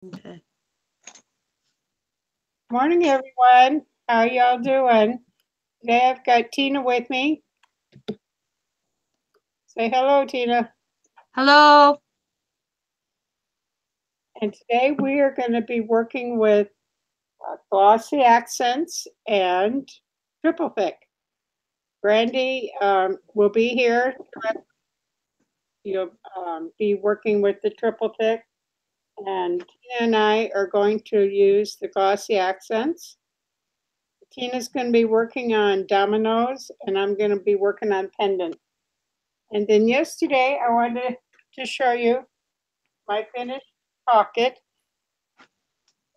Okay. Morning, everyone. How y'all doing? Today I've got Tina with me. Say hello, Tina. Hello. And today we are going to be working with glossy accents and triple thick. Brandy will be here. You'll be working with the triple thick. And Tina and I are going to use the glossy accents. Tina's going to be working on dominoes, and I'm going to be working on pendant. And then yesterday, I wanted to show you my finished pocket.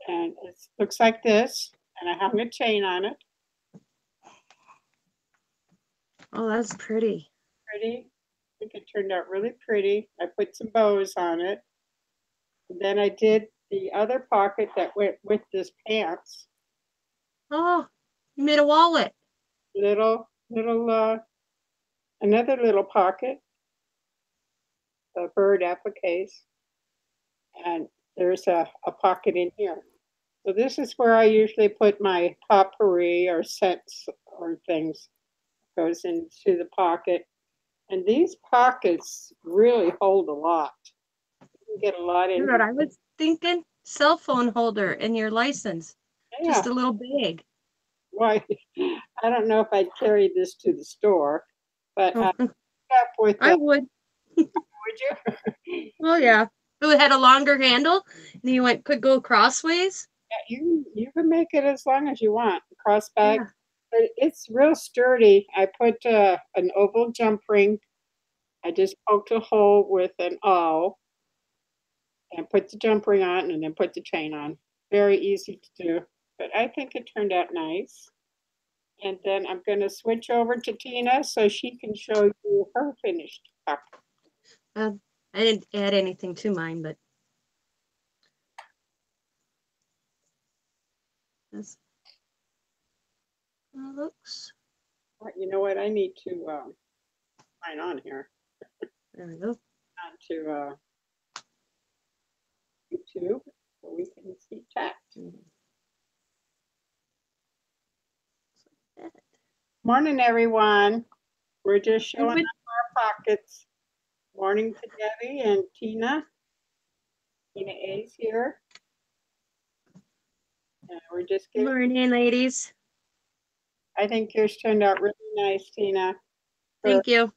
And it looks like this. And I hung a chain on it. Oh, that's pretty. Pretty. I think it turned out really pretty. I put some bows on it. And then I did the other pocket that went with this pants. Oh, you made a wallet. Little, another little pocket. The bird appliques. And there's a pocket in here. So this is where I usually put my potpourri or scents or things. Goes into the pocket. And these pockets really hold a lot. You can get a lot in You know what here. I was thinking? Cell phone holder in your license. Yeah. Just a little bag. Why? I don't know if I'd carry this to the store, but I Oh, up with I the, would. would you? Oh yeah. It had a longer handle, and you could go crossways. Yeah, you can make it as long as you want. Cross bag. Yeah. But it's real sturdy. I put an oval jump ring. I just poked a hole with an awl and put the jump ring on and then put the chain on. Very easy to do, but I think it turned out nice. And then I'm going to switch over to Tina so she can show you her finished cup. Um, I didn't add anything to mine, but this looks. You know what? I need to sign on here There we go. onto YouTube so we can see chat. Morning, everyone. We're just showing Would, off our pockets. Morning to Debbie and Tina. Tina A's here. And we're just getting, morning, ladies. I think yours turned out really nice, Tina, for Thank you.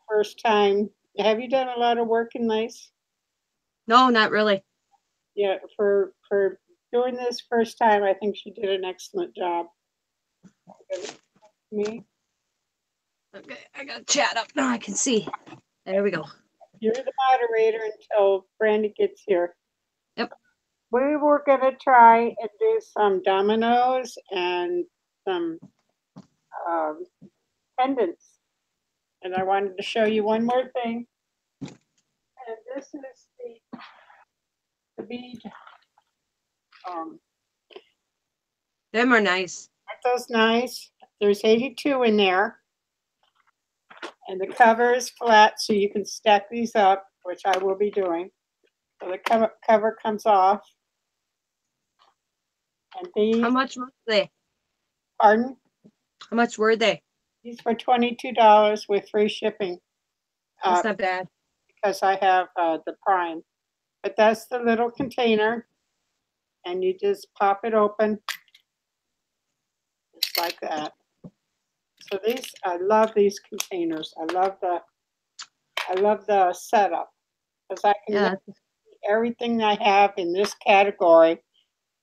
first time. Have you done a lot of work in lace? No, not really. Yeah, for doing this first time, I think she did an excellent job. Me, Okay, I got chat up now. I can see. There we go. you're the moderator until Brandy gets here. Yep. We were gonna try and do some dominoes and some um, pendants, and I wanted to show you one more thing. And this is the bead. Um, Them are nice. aren't those nice? There's 82 in there. And the cover is flat, so you can stack these up, which I will be doing. So the cover comes off. And How these, much were they? pardon, How much were they? these were $22 with free shipping That's not bad. because I have the Prime. But that's the little container, and you just pop it open just like that. So these, I love these containers. I love the setup because I can Yeah. everything I have in this category,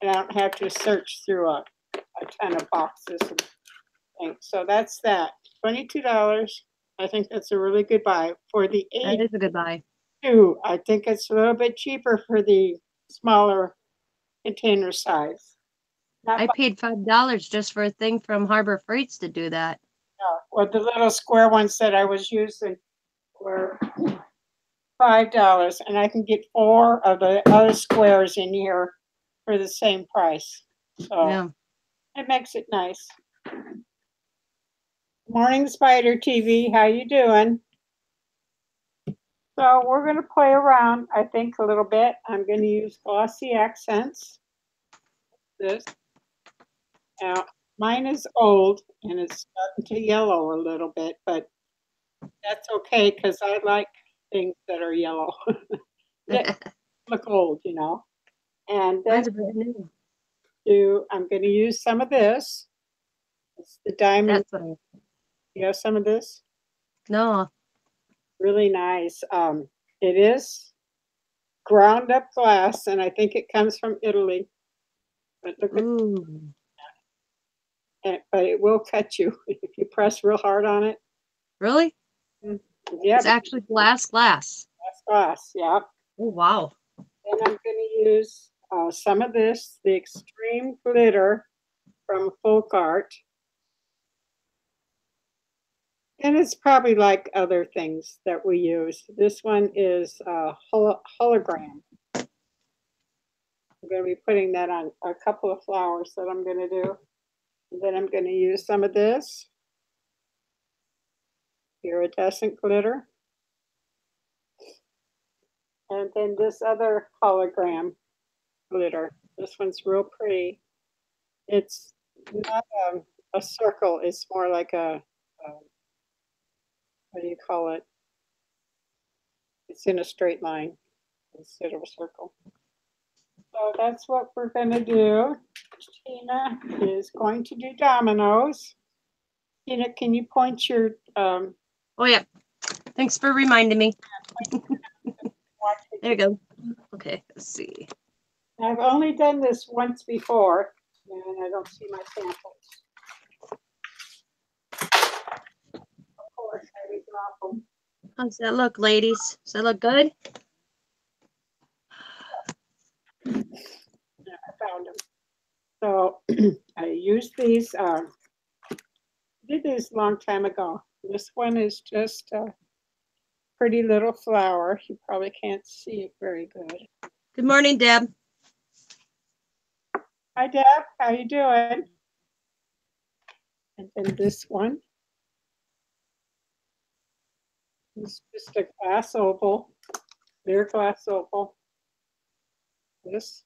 and I don't have to search through a ton of boxes and things. So that's that. $22. I think that's a really good buy. For the That is a good buy. 82, I think it's a little bit cheaper for the smaller container size. Not I paid $5 just for a thing from Harbor Freights to do that. well, the little square ones that I was using were $5, and I can get 4 of the other squares in here for the same price. So Yeah. it makes it nice. Morning, Spider TV. How you doing? So we're going to play around, I think, a little bit. I'm going to use Glossy Accents. This. Now, mine is old and it's starting to yellow a little bit, but that's okay because I like things that are yellow. That look old, you know. And then Mine's brand new. I'm going to use some of this. It's the diamond. That's what I. You have some of this? No. Really nice. It is ground up glass, and I think it comes from Italy. But look at, Ooh. but it will cut you if you press real hard on it. Really? Yeah, It's actually glass. that's glass. Yeah. Oh, wow. Then I'm going to use some of this, the extreme glitter from Folk Art. And it's probably like other things that we use. This one is hologram. I'm going to be putting that on a couple of flowers that I'm going to do. And then I'm going to use some of this iridescent glitter. And then this other hologram glitter. This one's real pretty. It's not a circle. It's more like a what do you call it? It's in a straight line instead of a circle. So that's what we're going to do. Tina is going to do dominoes. Tina, can you point your Oh, yeah. Thanks for reminding me. There you go. Okay, let's see. I've only done this once before, and I don't see my samples. Of course, I would drop them. How's that look, ladies? Does that look good? Yeah, I found them. So I used these, did this a long time ago. This one is just a pretty little flower. You probably can't see it very good. Good morning, Deb. Hi, Deb. How you doing? And then this one is just a glass opal, clear glass opal. This.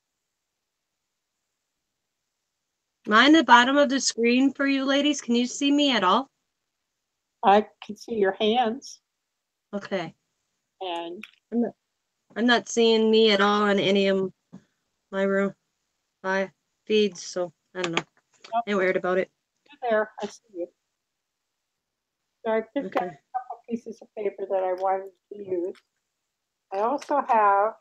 Am I in the bottom of the screen for you ladies? Can you see me at all? I can see your hands. Okay. And I'm not seeing me at all in any of my feeds, so I don't know. oh, I ain't worried about it. you're there. I see you. So I picked up Okay. a couple pieces of paper that I wanted to use. I also have.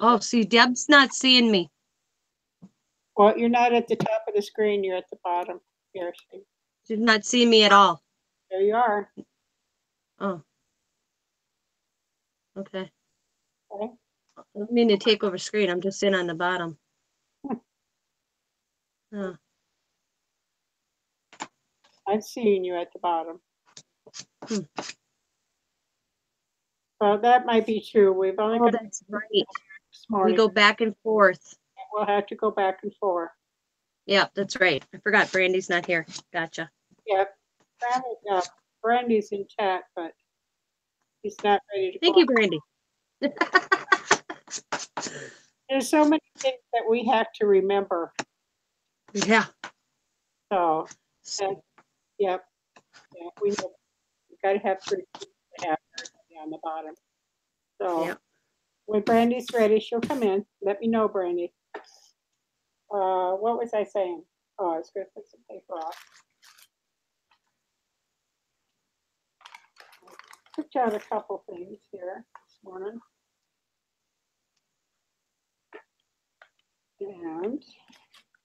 Oh, see, Deb's not seeing me. Well, you're not at the top of the screen. You're at the bottom. Here, see. She's not seeing me at all. There you are. Oh. Okay. Okay. I don't mean to take over screen. I'm just in on the bottom. Oh. I'm seeing you at the bottom. Hmm. Well, that might be true. We've only Oh, got that's right. this morning. We go back and forth. We'll have to go back and forth. Yeah, that's right. I forgot Brandy's not here. Gotcha. Yeah, Brandy's in chat, but he's not ready to Thank go. you, Brandy. There's so many things that we have to remember. Yeah. So, and, yep, yeah, we know we got to have 3 people to have everybody on the bottom. So, Yep. when Brandy's ready, she'll come in. Let me know, Brandy. What was I saying? Oh, I was going to put some paper off. I picked out a couple things here this morning. And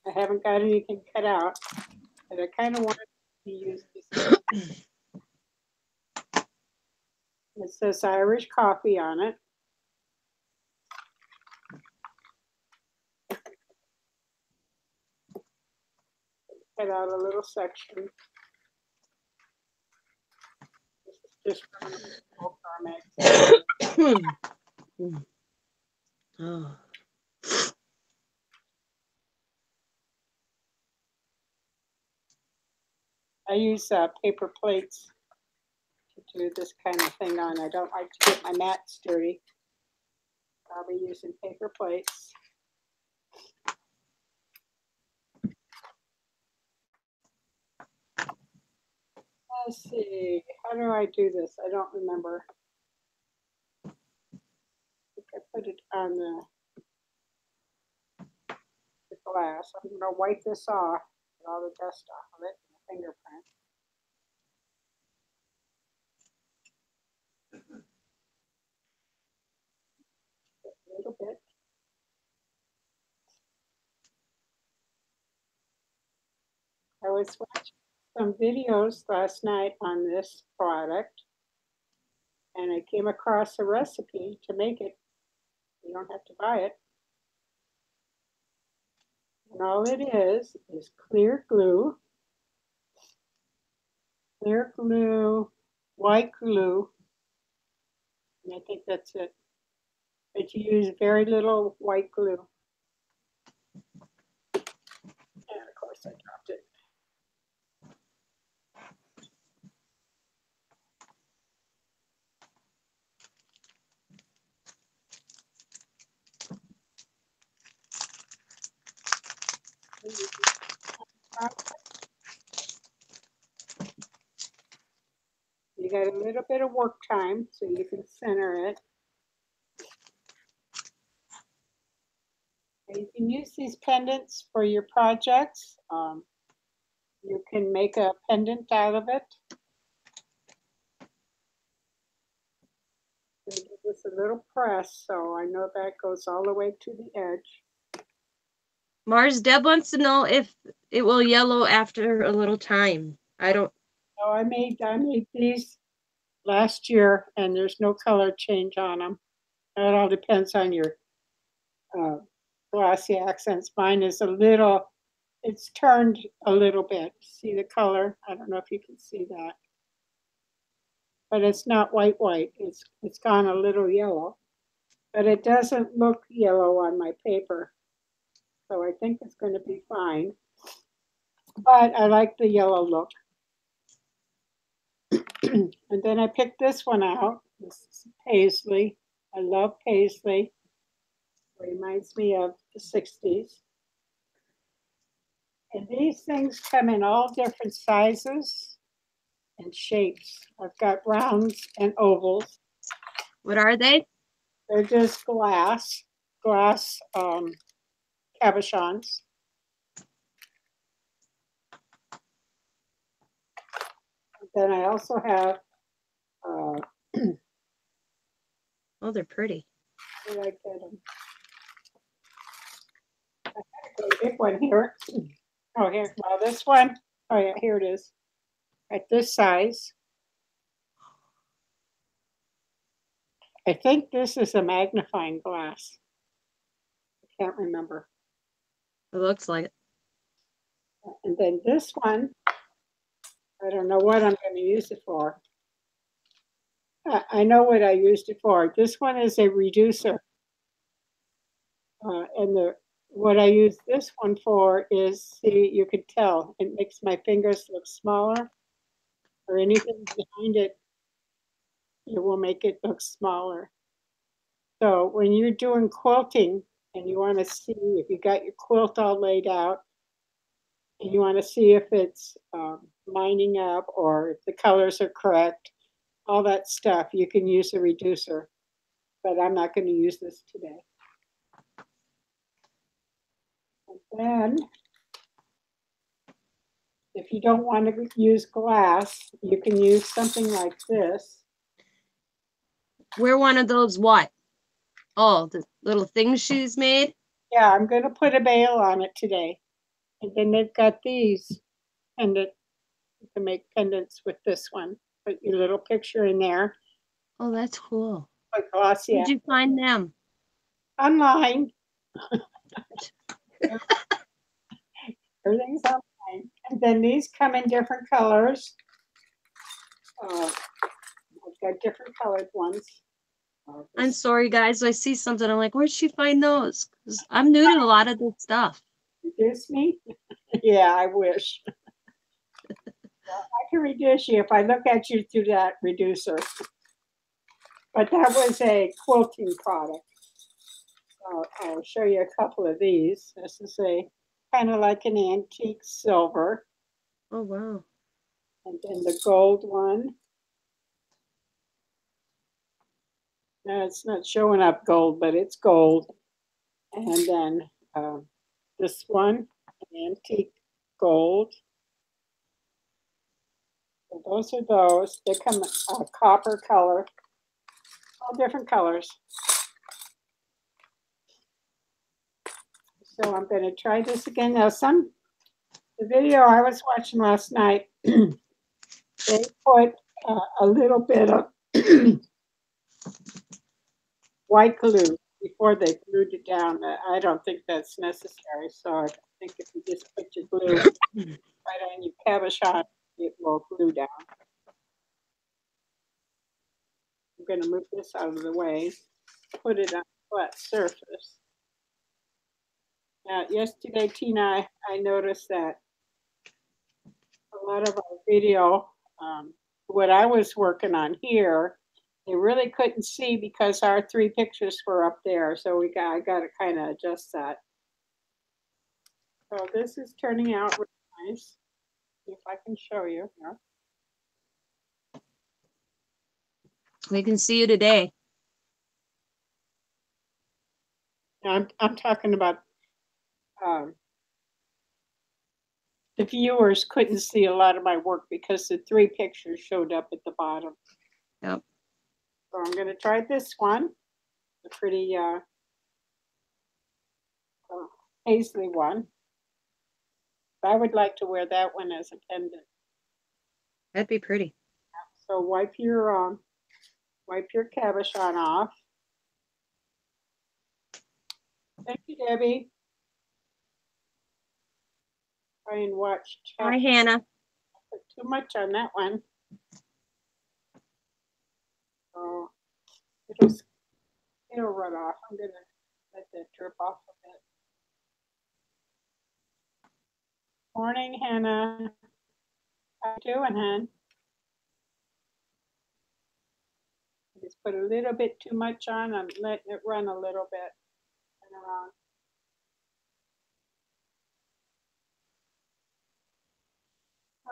I haven't got anything cut out, but I kind of wanted to use this. It says Irish coffee on it. Cut out a little section. This is just from the magazine. Oh. I use paper plates to do this kind of thing on. I don't like to get my mats dirty. I'll be using paper plates. Let's see, how do I do this? I don't remember. I think I put it on the glass. I'm going to wipe this off, get all the dust off of it, and the fingerprint. A little bit. I was watching some videos last night on this product, and I came across a recipe to make it. You don't have to buy it. And all it is clear glue, white glue, and I think that's it. But you use very little white glue. And of course I dropped it. You got a little bit of work time, so you can center it. You can use these pendants for your projects. You can make a pendant out of it. Give this a little press, so I know that goes all the way to the edge. Mars, Deb wants to know if it will yellow after a little time. I don't. Oh, I made these last year, and there's no color change on them. It all depends on your glossy accents. Mine is a little, it's turned a little bit. See the color? I don't know if you can see that. But it's not white. It's gone a little yellow. But it doesn't look yellow on my paper. So I think it's going to be fine. But I like the yellow look. And then I picked this one out. This is paisley. I love paisley. It reminds me of the 60s. And these things come in all different sizes and shapes. I've got rounds and ovals. What are they? They're just glass cabochons. Then I also have, Oh, they're pretty. where did I get them? I have a big one here. Oh, here, well, this one, oh yeah, here it is. At this size. I think this is a magnifying glass. I can't remember. It looks like it. And then this one, I don't know what I'm going to use it for. I know what I used it for. This one is a reducer. And what I use this one for is, see, you can tell, it makes my fingers look smaller, or anything behind it, it will make it look smaller. So when you're doing quilting and you want to see if you got your quilt all laid out, and you want to see if it's lining up or if the colors are correct, all that stuff, you can use a reducer. But I'm not going to use this today. And then, if you don't want to use glass, you can use something like this. We're one of those what? Oh, the little things she's made? Yeah, I'm going to put a bail on it today. And then they've got these pendant. You can make pendants with this one. Put your little picture in there. Oh, that's cool. Put glossy. Where'd you find them? Online. Everything's online. And then these come in different colors. I've got different colored ones. I'm sorry, guys. I see something. I'm like, where'd she find those? 'Cause I'm new to a lot of this stuff. Introduce me? Yeah, I wish. I can reduce you if I look at you through that reducer. But that was a quilting product. I'll show you a couple of these. This is a kind of like an antique silver. Oh, wow. And then the gold one. No, it's not showing up gold, but it's gold. And then this one, antique gold. So those are those. They come copper color, all different colors. So I'm going to try this again. Now, the video I was watching last night, they put a little bit of white glue before they glued it down. I don't think that's necessary. So I think if you just put your glue right on your cabochon, it will glue down. I'm going to move this out of the way, put it on a flat surface. Now, yesterday, Tina, I noticed that a lot of our video, what I was working on here, they really couldn't see because our 3 pictures were up there. So I got to kind of adjust that. So this is turning out really nice. See if I can show you here. We can see you today. Now, I'm talking about the viewers couldn't see a lot of my work because the 3 pictures showed up at the bottom. Yep. So I'm going to try this one, the pretty paisley one. I would like to wear that one as a pendant. That'd be pretty. So wipe your cabochon off. Thank you, Debbie. Try and watch chat. Hi, Hannah. Put too much on that one. So it'll run off. I'm gonna let that drip off a bit. Morning, Hannah. How you doing, hon? Just put a little bit too much on. I'm letting it run a little bit and around.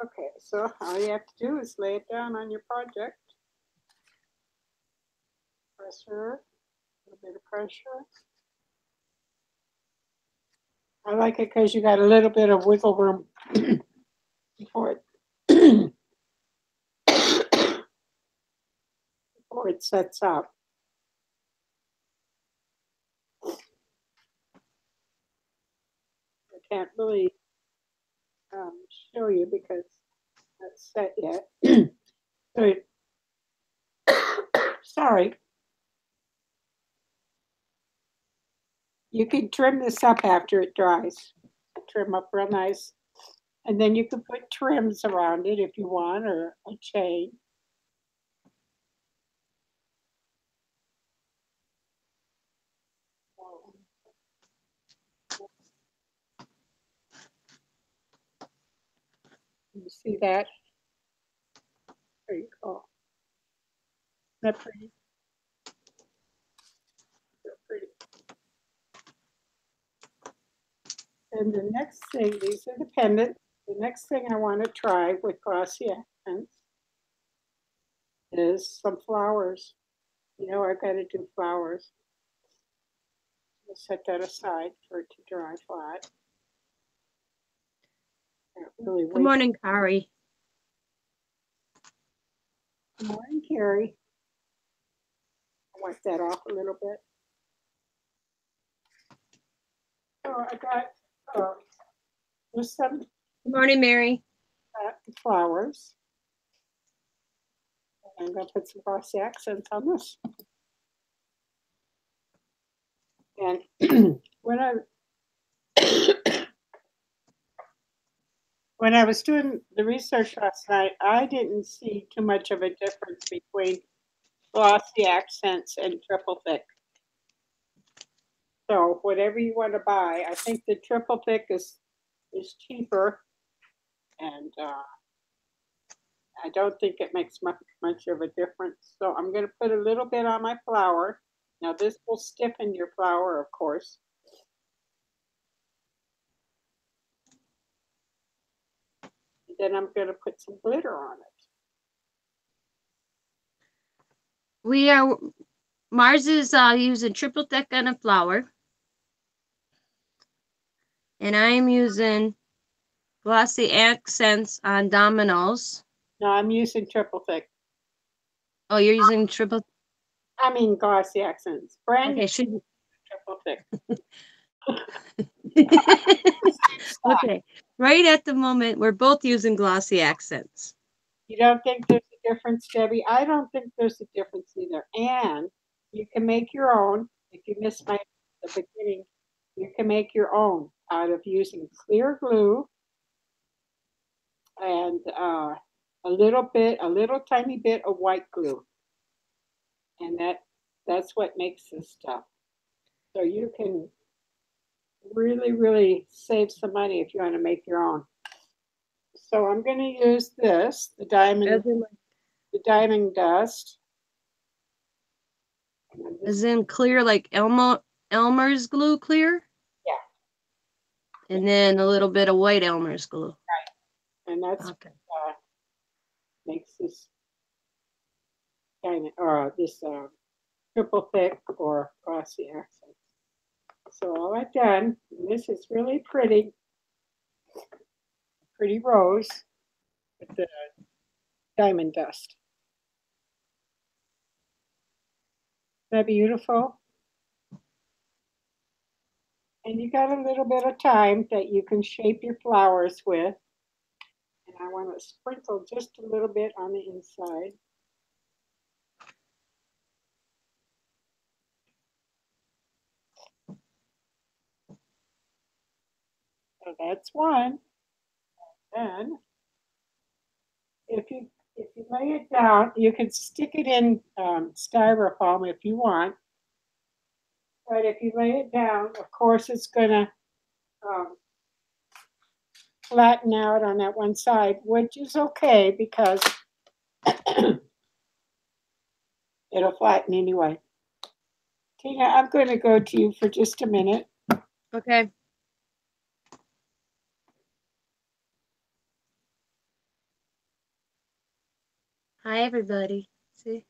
Okay, so all you have to do is lay it down on your project. Pressure, a little bit of pressure. I like it because you got a little bit of wiggle room before it before it sets up. I can't really show you because it's not set yet. So, sorry. You can trim this up after it dries. Trim up real nice. And then you can put trims around it if you want, or a chain. You see that? There you go. Isn't that pretty? So pretty. And the next thing, these are the pendants. The next thing I want to try with Glossy accents is some flowers. You know, I've got to do flowers. I'll set that aside for it to dry flat. Really Good morning, Kari. Good morning, Carrie. I'll wipe that off a little bit. So I got just some Good morning, Mary. flowers. I'm going to put some Glossy accents on this. And when I was doing the research last night, I didn't see too much of a difference between Glossy accents and triple thick. So whatever you want to buy, I think the triple thick is cheaper, and I don't think it makes much of a difference. So I'm going to put a little bit on my flour. Now this will stiffen your flour, of course. And then I'm going to put some glitter on it. Mars is using triple thick on a flour. And I'm using Glossy Accents on Dominoes. No, I'm using triple thick. Oh, you're using triple? I mean Glossy Accents. Brand Okay, should triple thick. okay. Right at the moment, we're both using Glossy Accents. You don't think there's a difference, Debbie? I don't think there's a difference either. And you can make your own. If you missed the beginning, you can make your own out of using clear glue and a little tiny bit of white glue. And that's what makes this stuff. So you can really, really save some money if you want to make your own. So I'm going to use this, the diamond dust. As in clear, like Elmer's glue clear? Yeah. And then a little bit of white Elmer's glue. Right. And that's okay. Makes this diamond, or this triple thick or glossy accent. So all I've done, and this is really pretty rose with the diamond dust. Isn't that beautiful? And you got a little bit of time that you can shape your flowers with. And I want to sprinkle just a little bit on the inside. So that's one. Then if you lay it down, you can stick it in styrofoam if you want. But if you lay it down, of course, it's going to flatten out on that one side, which is okay because it'll flatten anyway. Tina, I'm going to go to you for just a minute. Okay. Hi, everybody. See?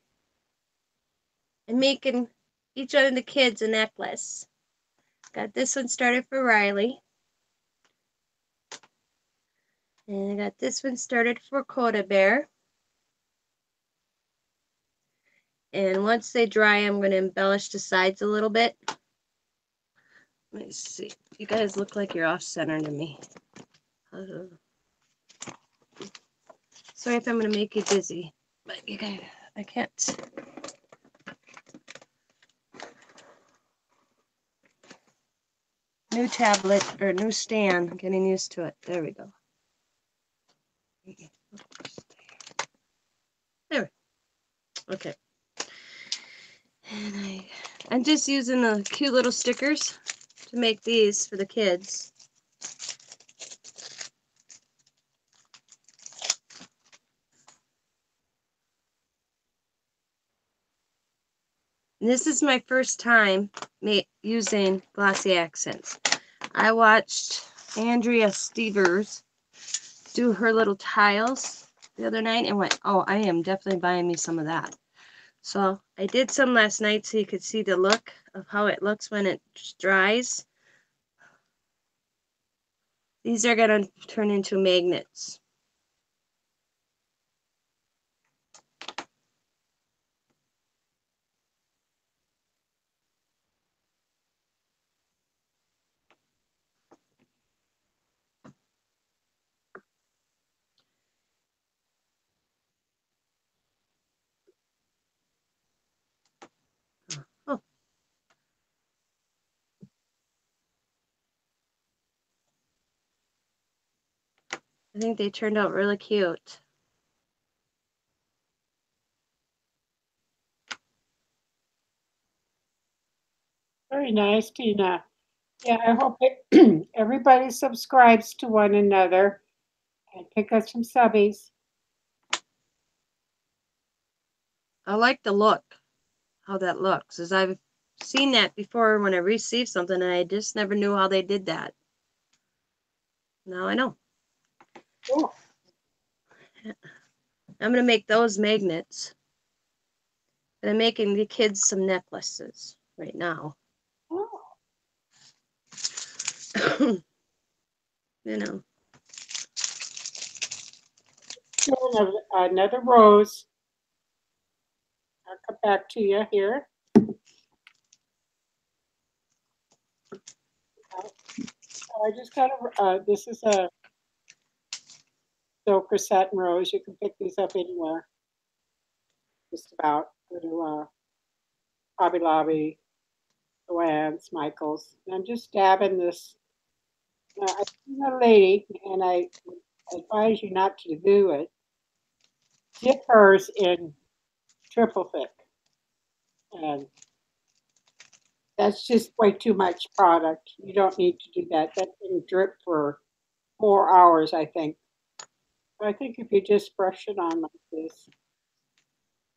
I'm making each one of the kids a necklace. Got this one started for Riley. And I got this one started for Coda Bear. And once they dry, I'm going to embellish the sides a little bit. Let me see. You guys look like you're off center to me. Sorry if I'm going to make you dizzy. But you guys, I can't. New tablet, or new stand. I'm getting used to it. There we go. There. Okay. And I'm just using the cute little stickers to make these for the kids. And this is my first time using Glossy Accents. I watched Andrea Stevers do her little tiles the other night and went, oh, I am definitely buying me some of that. So I did some last night so you could see the look of how it looks when it dries. These are going to turn into magnets. Oh. I think they turned out really cute. Very nice, Tina. Yeah, I hope everybody subscribes to one another and pick up some subbies. I like the look, how that looks, as I've seen that before when I received something and I just never knew how they did that. Now I know. Cool. I'm going to make those magnets. And I'm making the kids some necklaces right now. Oh. You know. Another rose. I'll come back to you here. I just got this is a silk or satin rose. You can pick these up anywhere. Just about. Go to Hobby Lobby, Joann's, Michael's. And I'm just dabbing this. I've seen a lady, and I advise you not to do it. Dip hers in triple thick. And that's just way too much product. You don't need to do that. That can drip for 4 hours, I think. I think if you just brush it on like this,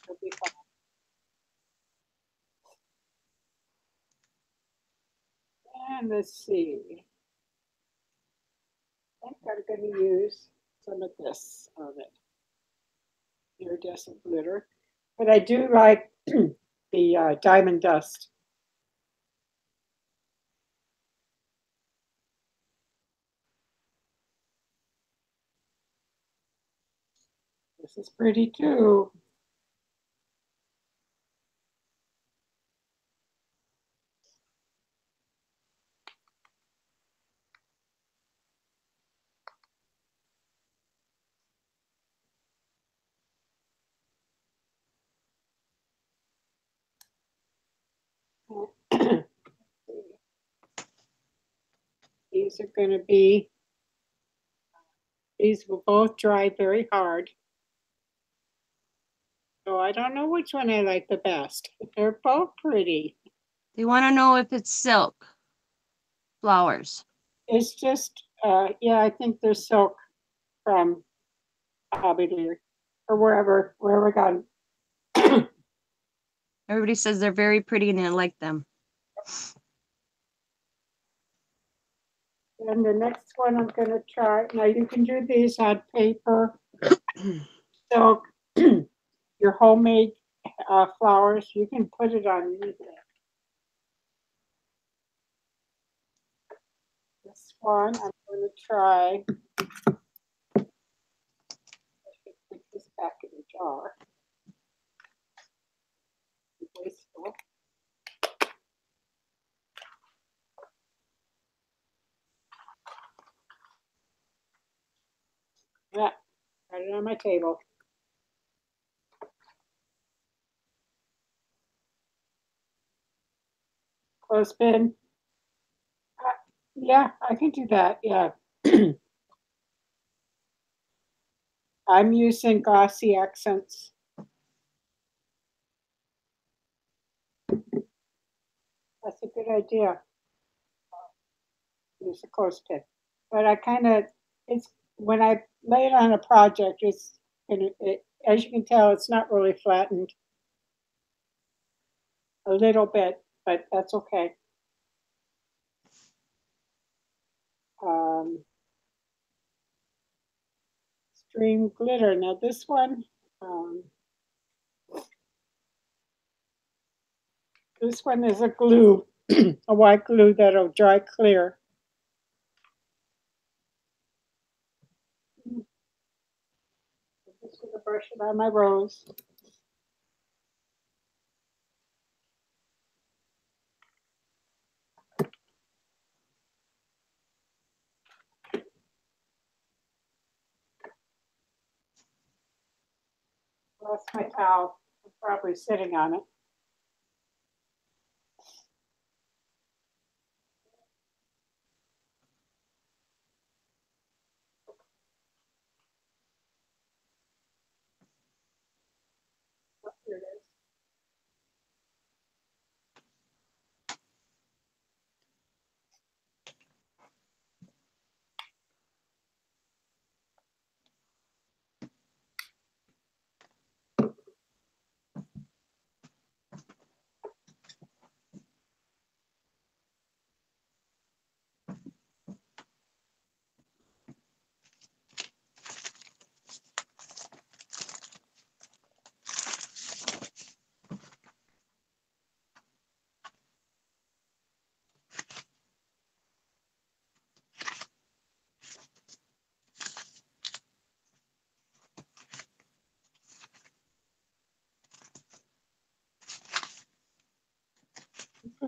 it'll be fine. And let's see. I think I'm going to use some of this on it. Iridescent glitter. But I do like the diamond dust. This is pretty too. These are going to be, these will both dry very hard. So I don't know which one I like the best. They're both pretty. They want to know if it's silk flowers. It's just, yeah, I think they're silk from Hobby Lobby or wherever I got them. Everybody says they're very pretty and they like them. And the next one I'm going to try, now you can do these on paper, silk, your homemade flowers, you can put it on anything. This one I'm going to try. I should put this back in the jar. Wasteful. Yeah, got it on my table. Clothespin. Yeah, I can do that. Yeah. I'm using Glossy accents. That's a good idea. Use a clothespin. But I kind of, it's when I lay it on a project, it's, and as you can tell, it's not really flattened. A little bit, but that's okay. Um, Stream glitter. Now this um, one is a glue, a white glue that'll dry clear. I'm just going to brush it on my rose. Lost my towel. I'm probably sitting on it. Oh, here it is.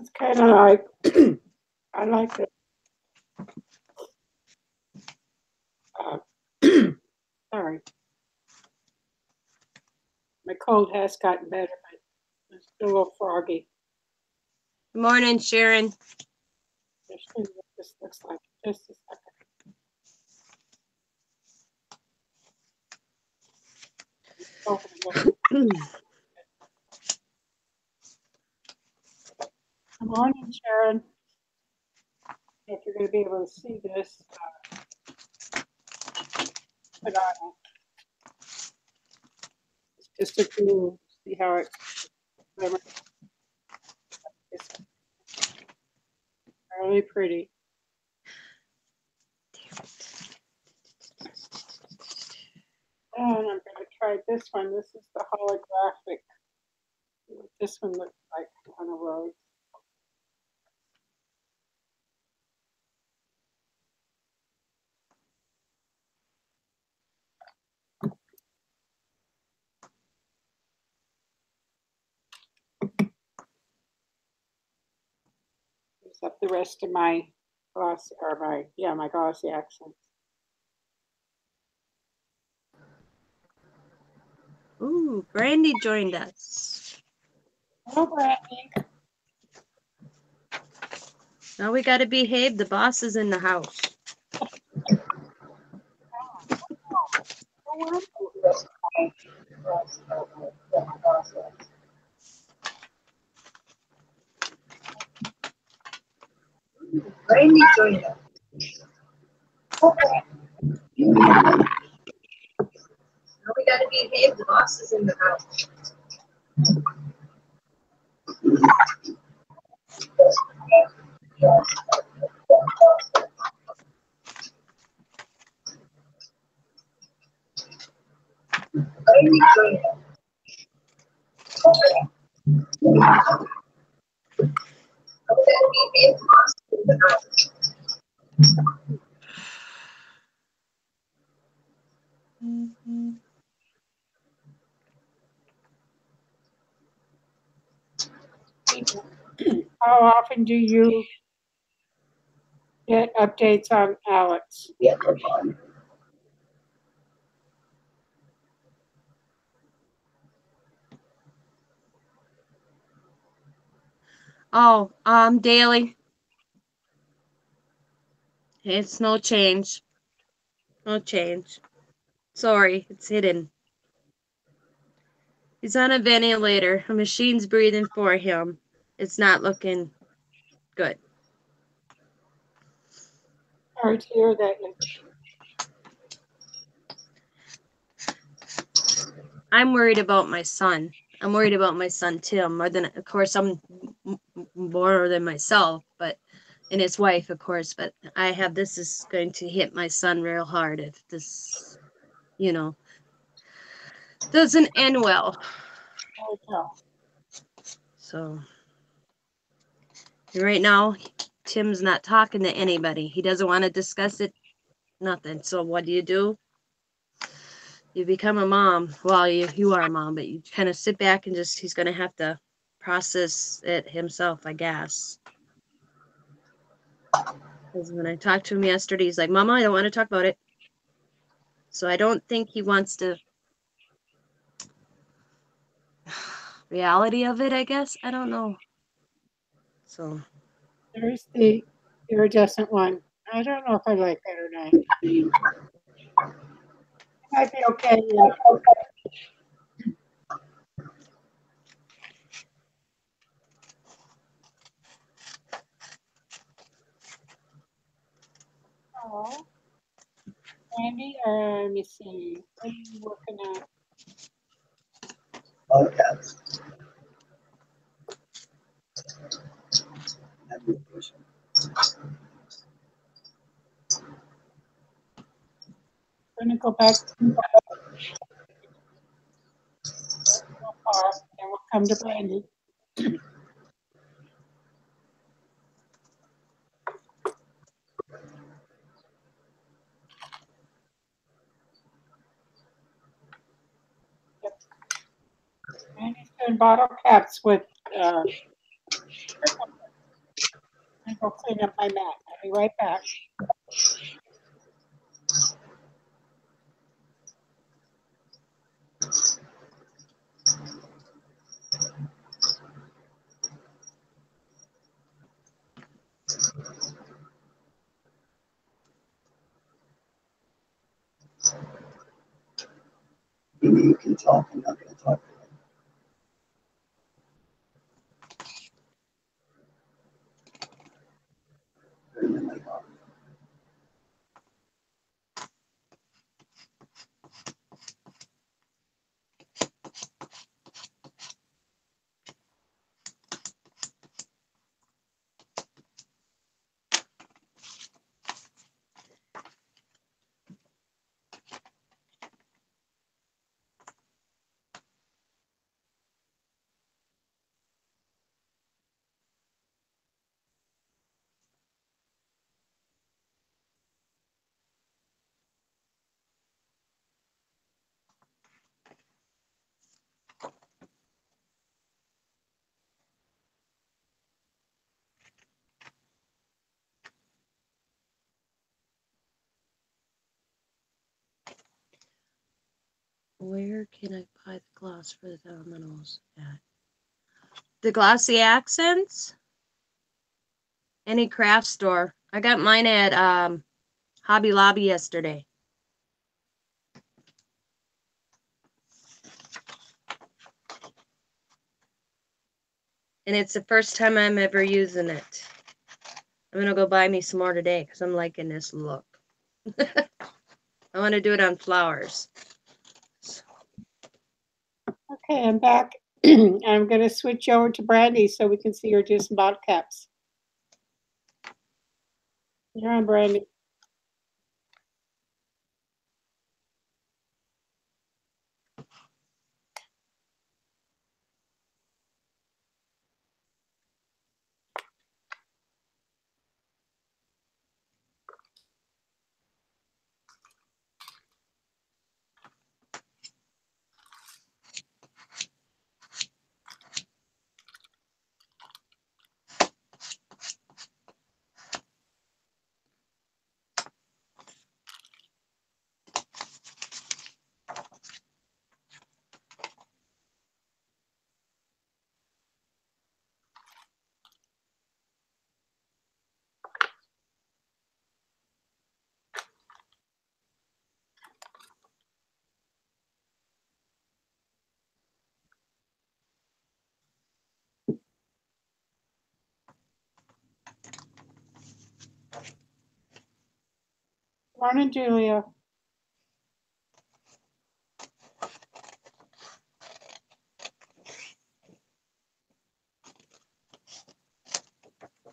It's kind of like, I like it. Sorry. My cold has gotten better, but it's still a little froggy. Good morning, Sharon. Let's see what this looks like. Just a second. Open it. Good morning, Sharon. If you're going to be able to see this, put on it. It's just a glue. See how it it's really pretty. And I'm going to try this one. This is the holographic. See what this one looks like on a rose. Use up the rest of my glossy, or my glossy accents. Ooh, Brandy joined us. Hello, Brandy. Now we got to behave. The boss is in the house. Brandy joined us. Now we gotta behave. The boss is in the house. Brandy joined us. Now we gotta behave. The boss is in the house. How often do you get updates on Alex? Yeah. Oh, daily. It's no change. No change. Sorry, it's hidden. He's on a ventilator. A machine's breathing for him. It's not looking good. Sorry to hear that. I'm worried about my son. I'm worried about my son Tim more than, of course, I'm more than myself, but and his wife, of course. But I have this is going to hit my son real hard if this, doesn't end well. So right now, Tim's not talking to anybody. He doesn't want to discuss it. Nothing. So what do? You become a mom. Well, you are a mom, but you kind of sit back and just he's gonna have to process it himself, I guess. Because when I talked to him yesterday, he's like, "Mama, I don't want to talk about it." So I don't think he wants to. Reality of it, I guess. I don't know. So There's the iridescent one. I don't know if I like that or not. It might be okay. Oh, Andy, let me see. What are you working on? Podcast. I'm going to go back so far and we'll come to Brandy. Brandy's doing bottle caps with go clean up my mat. I'll be right back. You can talk. I'm not going to talk. Turn your mic off. Where can I buy the gloss for the dominoes at? The Glossy Accents? Any craft store. I got mine at Hobby Lobby yesterday. And it's the first time I'm ever using it. I'm going to go buy me some more today because I'm liking this look. I want to do it on flowers. Okay, I'm back. I'm going to switch over to Brandy so we can see her do some bottle caps. You're on, Brandy. Morning, Julia.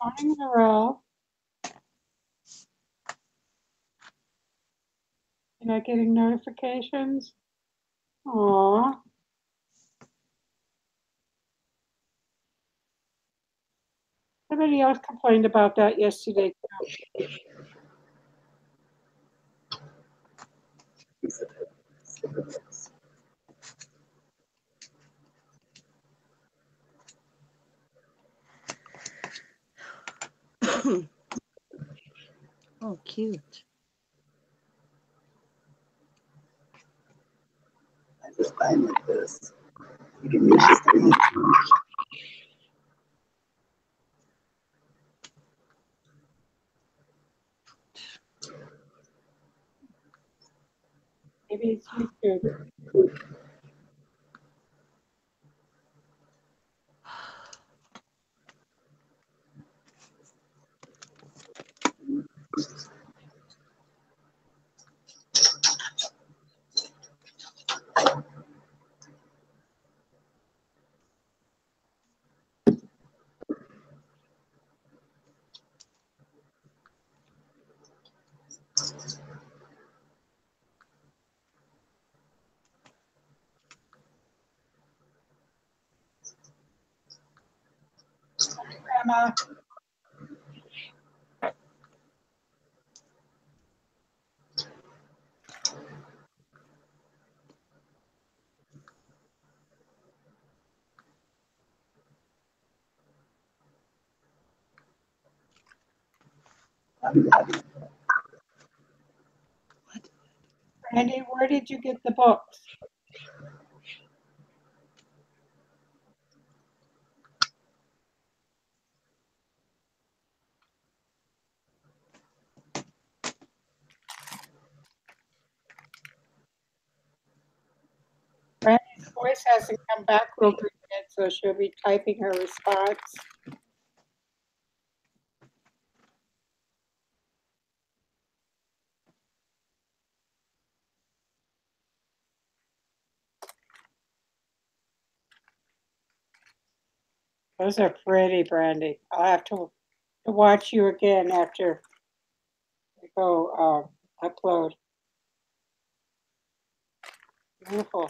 Morning, Narelle. You're not getting notifications? Aw. Somebody else complained about that yesterday. Oh, cute. I just find like this. You can use this thing. Maybe it's YouTube. Grandma. Randy, where did you get the books? Randy's voice hasn't come back real good yet, so she'll be typing her response. Those are pretty, Brandy. I'll have to watch you again after we go upload. Beautiful.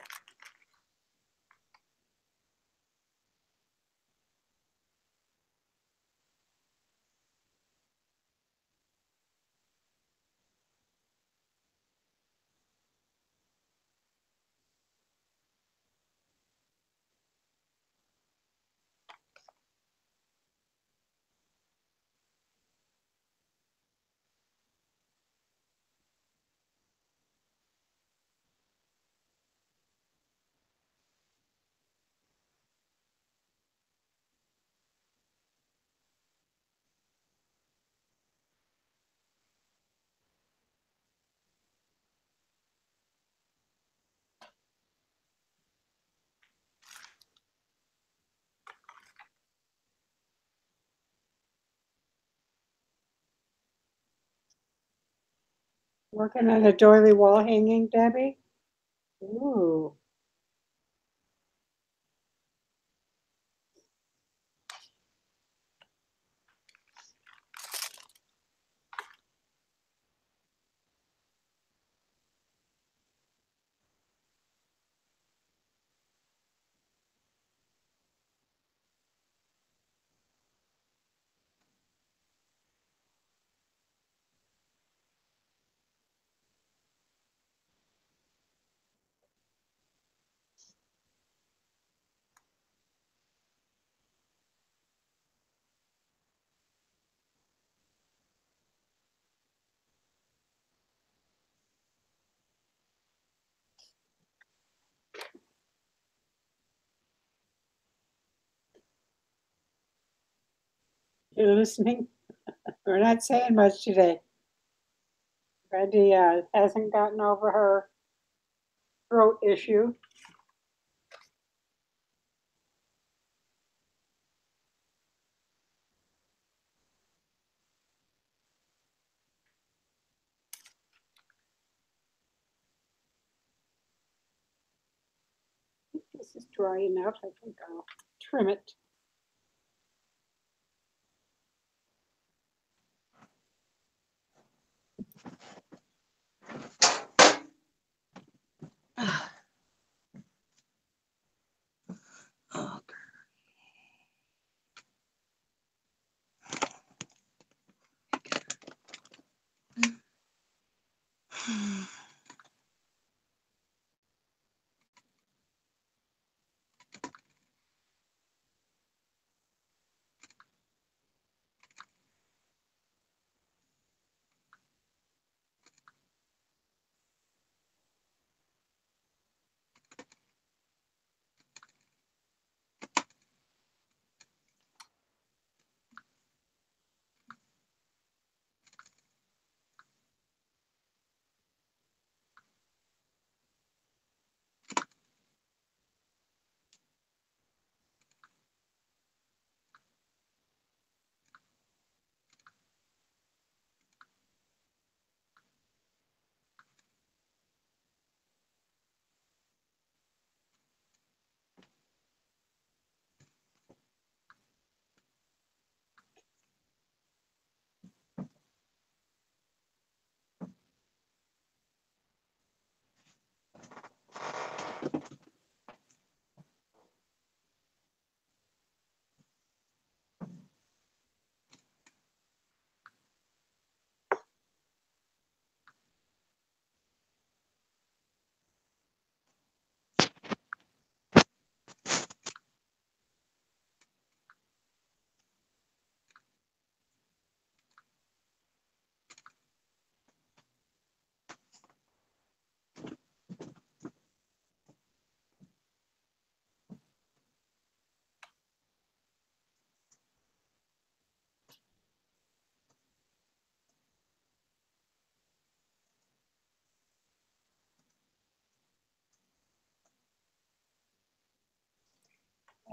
Working on a doily wall hanging, Debbie? Ooh. You're listening? We're not saying much today. Brandy hasn't gotten over her throat issue. This is dry enough. I think I'll trim it. Oh,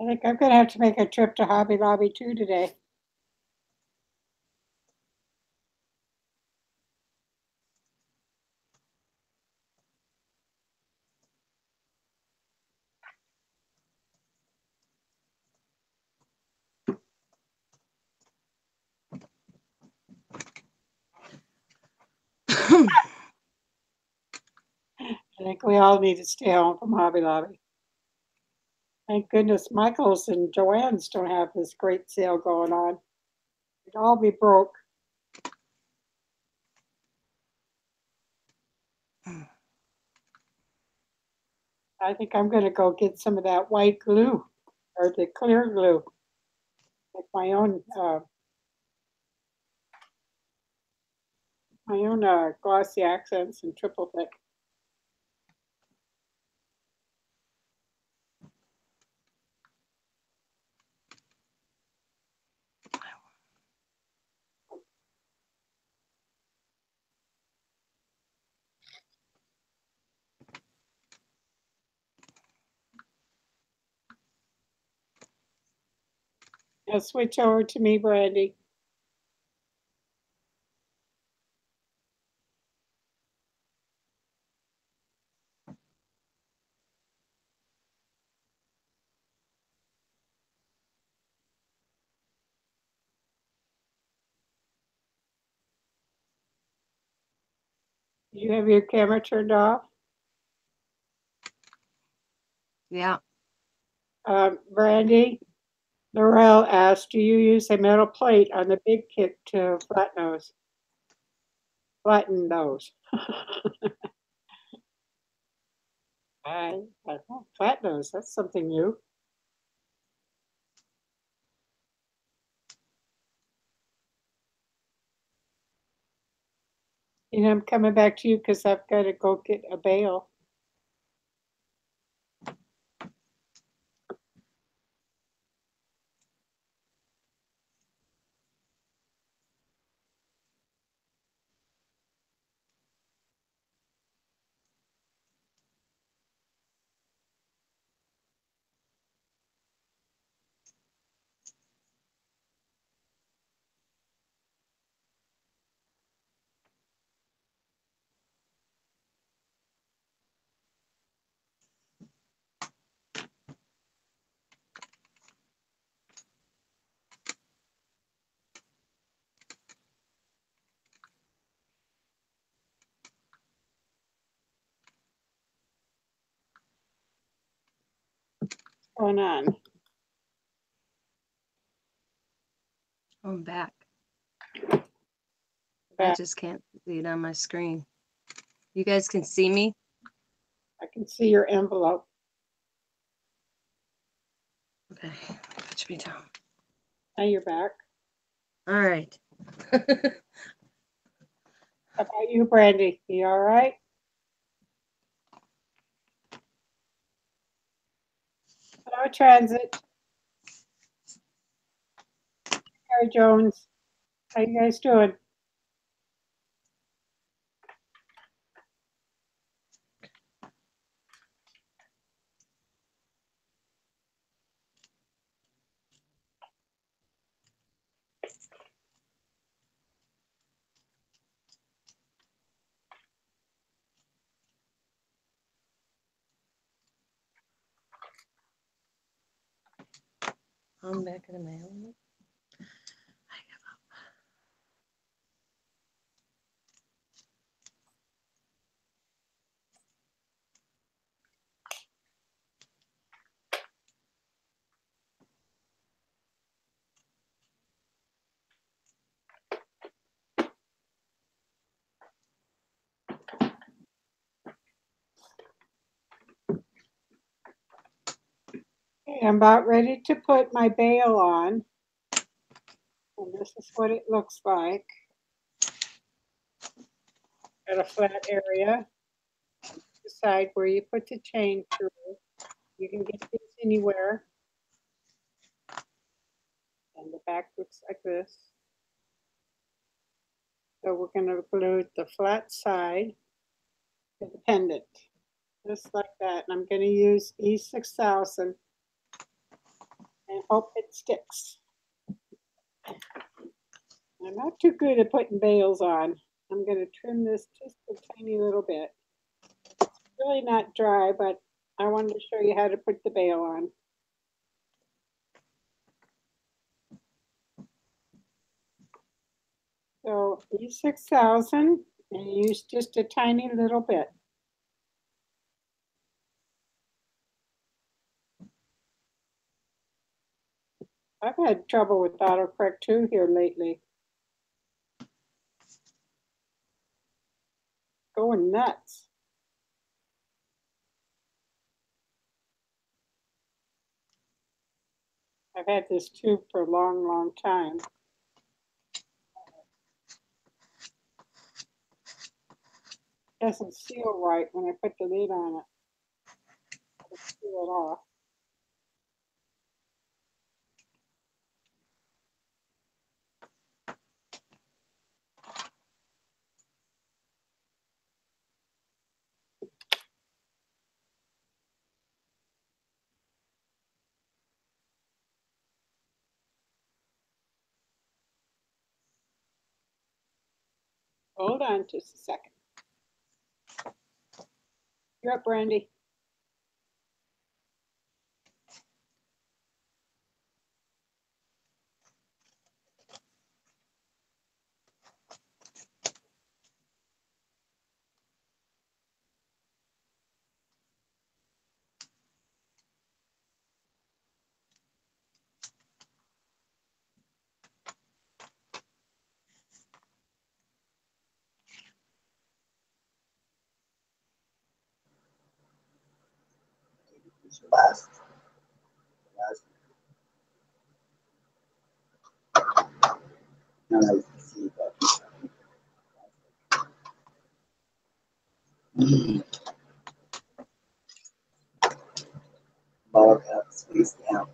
I think I'm gonna have to make a trip to Hobby Lobby too today. I think we all need to stay home from Hobby Lobby. Thank goodness Michael's and Joann's don't have this great sale going on. We'd all be broke. I think I'm gonna go get some of that white glue or the clear glue. Like my own glossy accents and triple thick. Now switch over to me, Brandy. Do you have your camera turned off? Yeah. Brandy, Laurel asked, do you use a metal plate on the big kit to flatten those? I don't know, flatten those, that's something new. And I'm coming back to you because I've got to go get a bale. What's going on? I'm back. I Back. just can't see it on my screen. You guys can see me? I can see your envelope. Okay, put me down. Now you're back. All right. How about you, Brandy? You all right? Hello, Transit. Harry Jones. How you guys doing? I'm back in the mail. Okay, I'm about ready to put my bale on. And this is what it looks like. Got a flat area. Decide where you put the chain through. You can get these anywhere. And the back looks like this. So we're going to glue the flat side to the pendant, just like that. And I'm going to use E6000 and hope it sticks. I'm not too good at putting bails on. I'm going to trim this just a tiny little bit. It's really not dry, but I wanted to show you how to put the bail on. So use 6,000 and use just a tiny little bit. I've had trouble with autocorrect too here lately. Going nuts. I've had this tube for a long, long time. It doesn't seal right when I put the lid on it. I'll seal it off. Hold on just a second. You're up, Brandy. Last. No, I see that. Ball cap space down.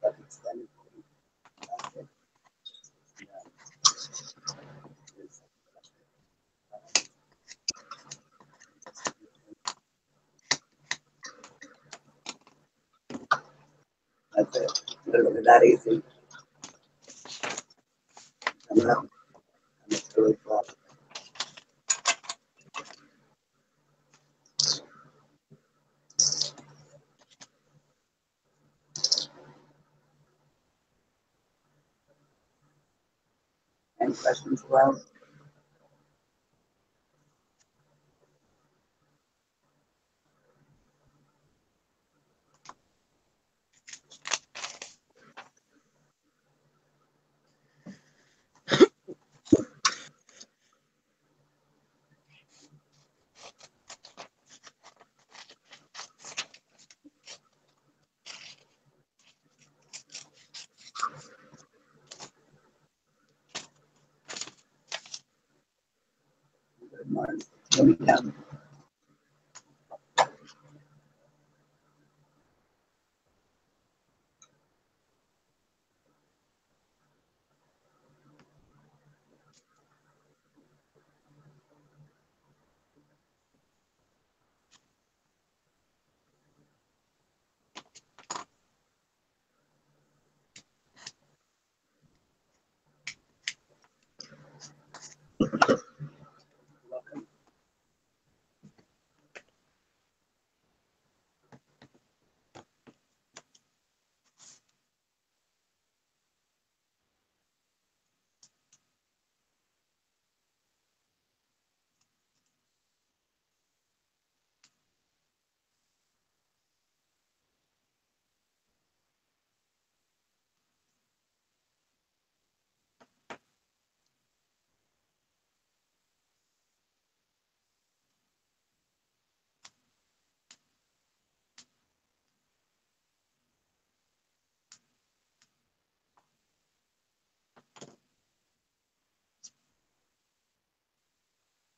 That extended. That's it. Literally that easy. Coming up. And it's really flat. Any questions, Well? Good morning. Yeah. Welcome.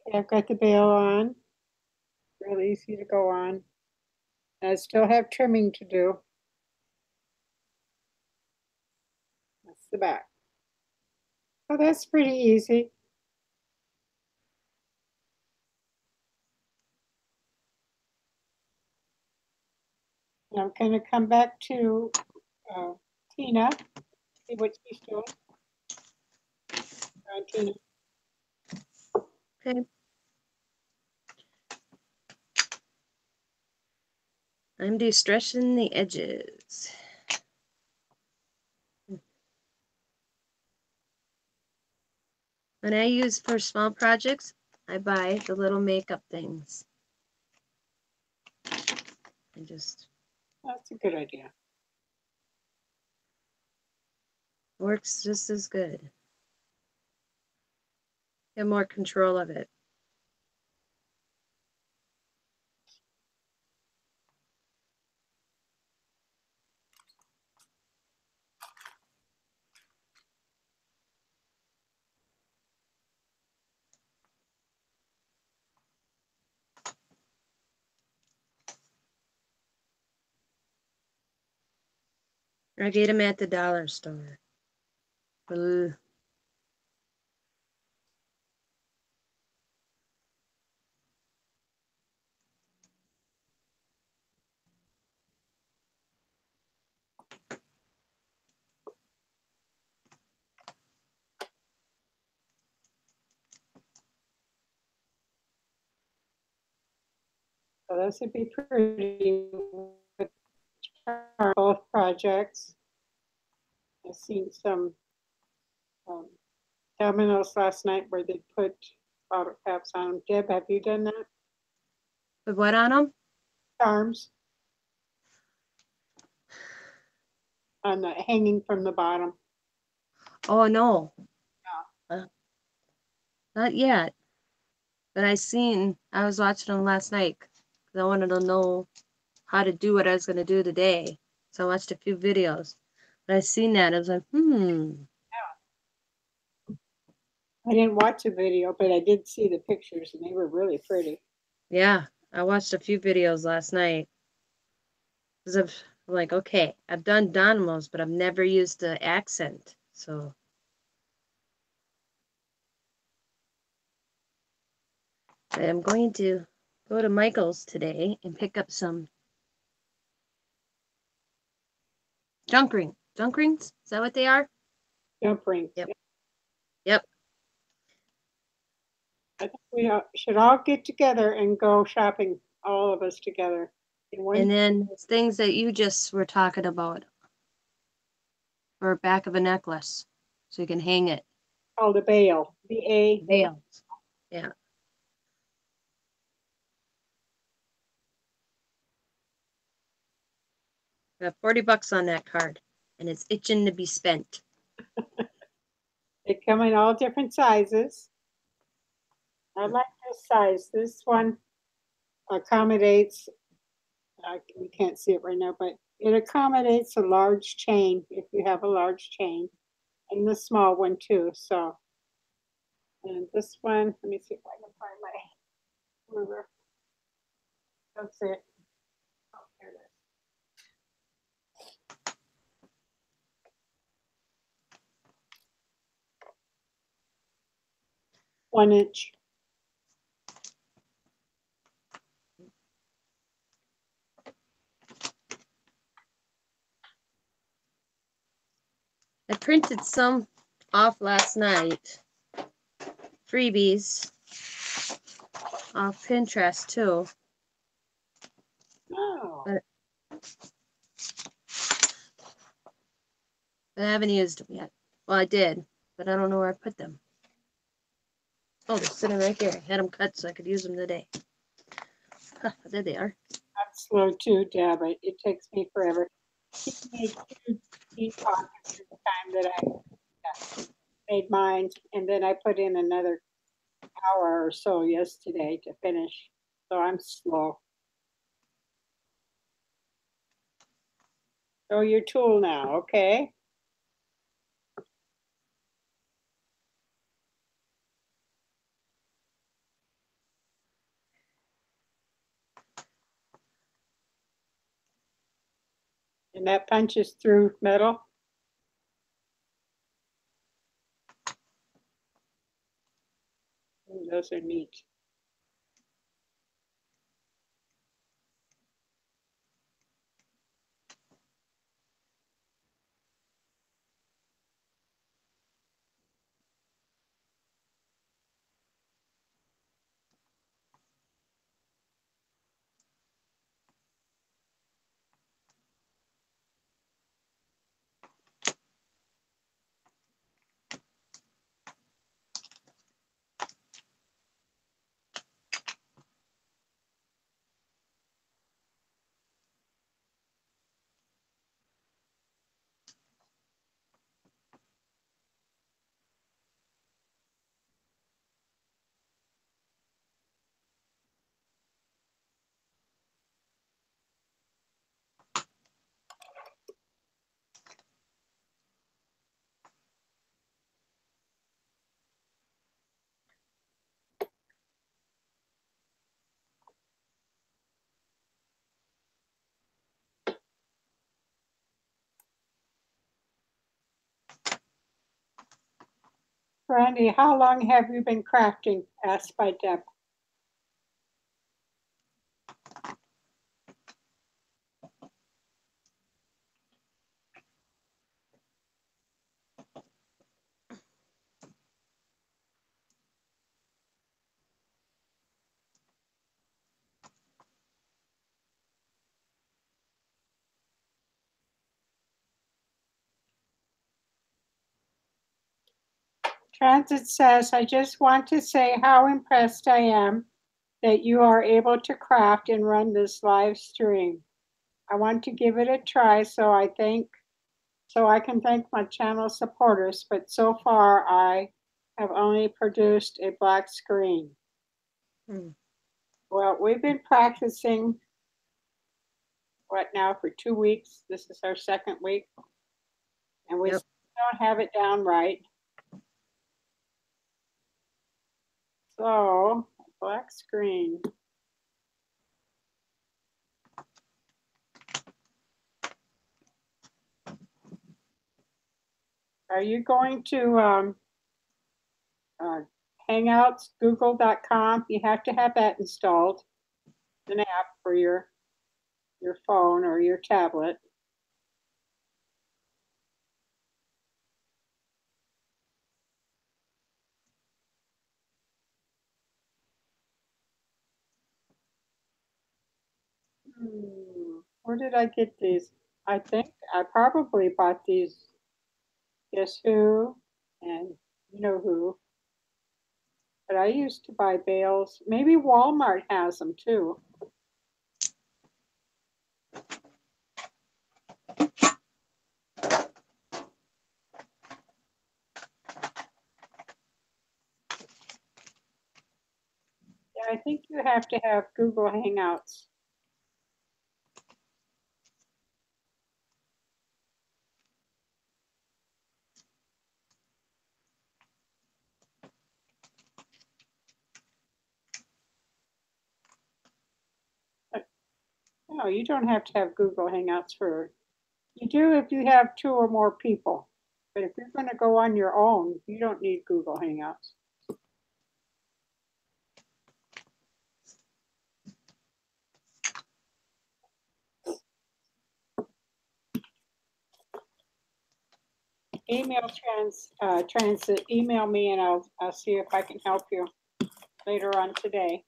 Okay, I've got the bail on. Really easy to go on. I still have trimming to do. That's the back. Oh, that's pretty easy. gonna come back to Tina, see what she's doing. Tina. Okay. I'm de-stressing the edges. When I use for small projects, I buy the little makeup things. And just That's a good idea. works just as good. Get more control of it. I get them at the dollar store. Ooh. So this would be pretty with both projects. I've seen some dominoes last night where they put bottle caps on them. Deb, have you done that? Put what on them? Charms on the hanging from the bottom. Oh, no. Not yet. But I was watching them last night because I wanted to know how to do what I was going to do today. So I watched a few videos. But I seen that. I was like, I didn't watch the video, but I did see the pictures and they were really pretty. Yeah, I watched a few videos last night. Because I'm like, okay, I've done Donimos, but I've never used the accent. So I'm going to go to Michael's today and pick up some junk rings. Junk rings? Is that what they are? Jump rings. Yep. Yep. I think we should all get together and go shopping, all of us together. And then it's things that you just were talking about for back of a necklace. So you can hang it. called a bail. B-A. Veils. Yeah. I got $40 on that card and it's itching to be spent. They come in all different sizes. I like this size. This one accommodates, you can't see it right now, but it accommodates a large chain if you have a large chain, and the small one too. So, and this one, let me see if I can find my ruler. That's it. Oh, here it is. 1 inch. I printed some off last night. Freebies off Pinterest too. Oh. But I haven't used them yet. Well, I did, but I don't know where I put them. Oh, they're sitting right here. I had them cut so I could use them today. Huh, there they are. I'm slow too, Deb. It takes me forever. She made 2 deep pockets at the time that I made mine, and then I put in another hour or so yesterday to finish. So I'm slow. Show your tool now, okay? And that punches through metal. Ooh, those are neat. Brandy, how long have you been crafting? Asked by Deb. Transit says, I just want to say how impressed I am that you are able to craft and run this live stream. I want to give it a try so I can thank my channel supporters, but so far I have only produced a black screen. Well, we've been practicing what now for 2 weeks. This is our second week, and we Yep. still don't have it down right. So, black screen. Are you going to Hangouts, google.com? You have to have that installed. An app for your phone or your tablet. Where did I get these? I think I probably bought these. Guess who? And you know who. But I used to buy bales. Maybe Walmart has them too. Yeah, I think you have to have Google Hangouts. But, no, you don't have to have Google Hangouts for. You do if you have 2 or more people. But if you're going to go on your own, you don't need Google Hangouts. Transit, email me and I'll see if I can help you later on today.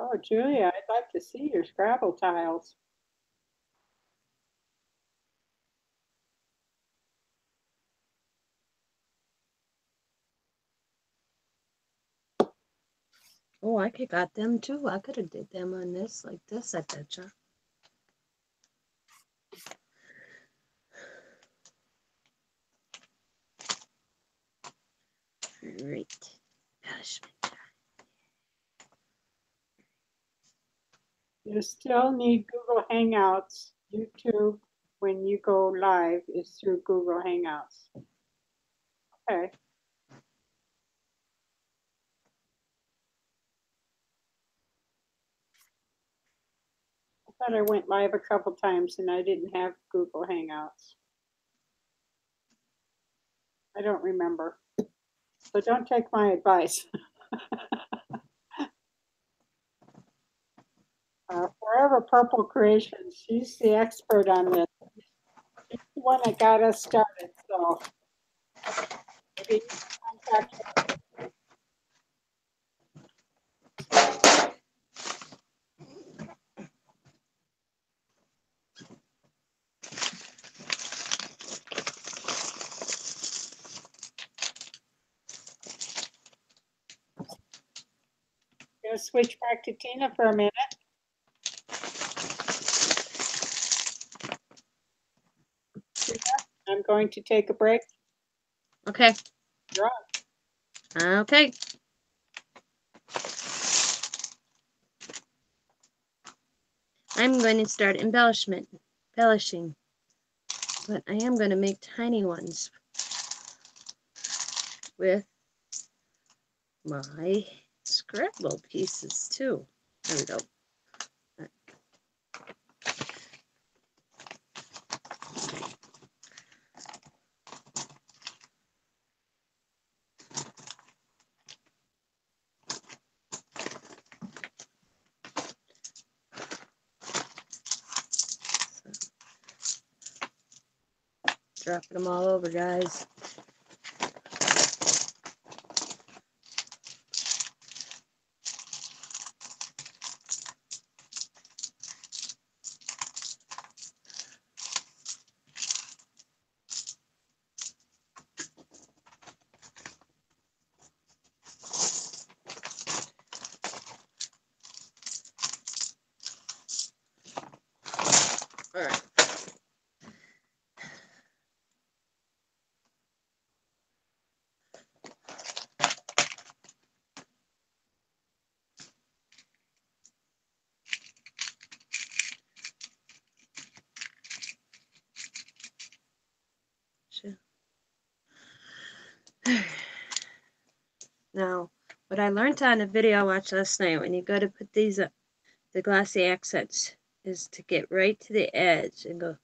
Oh, Julia, I'd like to see your Scrabble tiles. Oh, I could got them too. I could have did them on this, like this, I betcha. Great. Gosh. You still need Google Hangouts. YouTube, when you go live, is through Google Hangouts. Okay. I thought I went live a couple times and I didn't have Google Hangouts. I don't remember. So don't take my advice. Forever Purple Creations, she's the expert on this. She's the one that got us started, so maybe you can contact her. Gonna switch back to Tina for a minute. I'm going to take a break. Okay. You're on. Okay. I'm going to start embellishing, but I am going to make tiny ones with my Scrabble pieces too. There we go. Dropping them all over, guys. All right. Now, what I learned on a video I watched last night, when you go to put these up, the glossy accents, is to get right to the edge and go.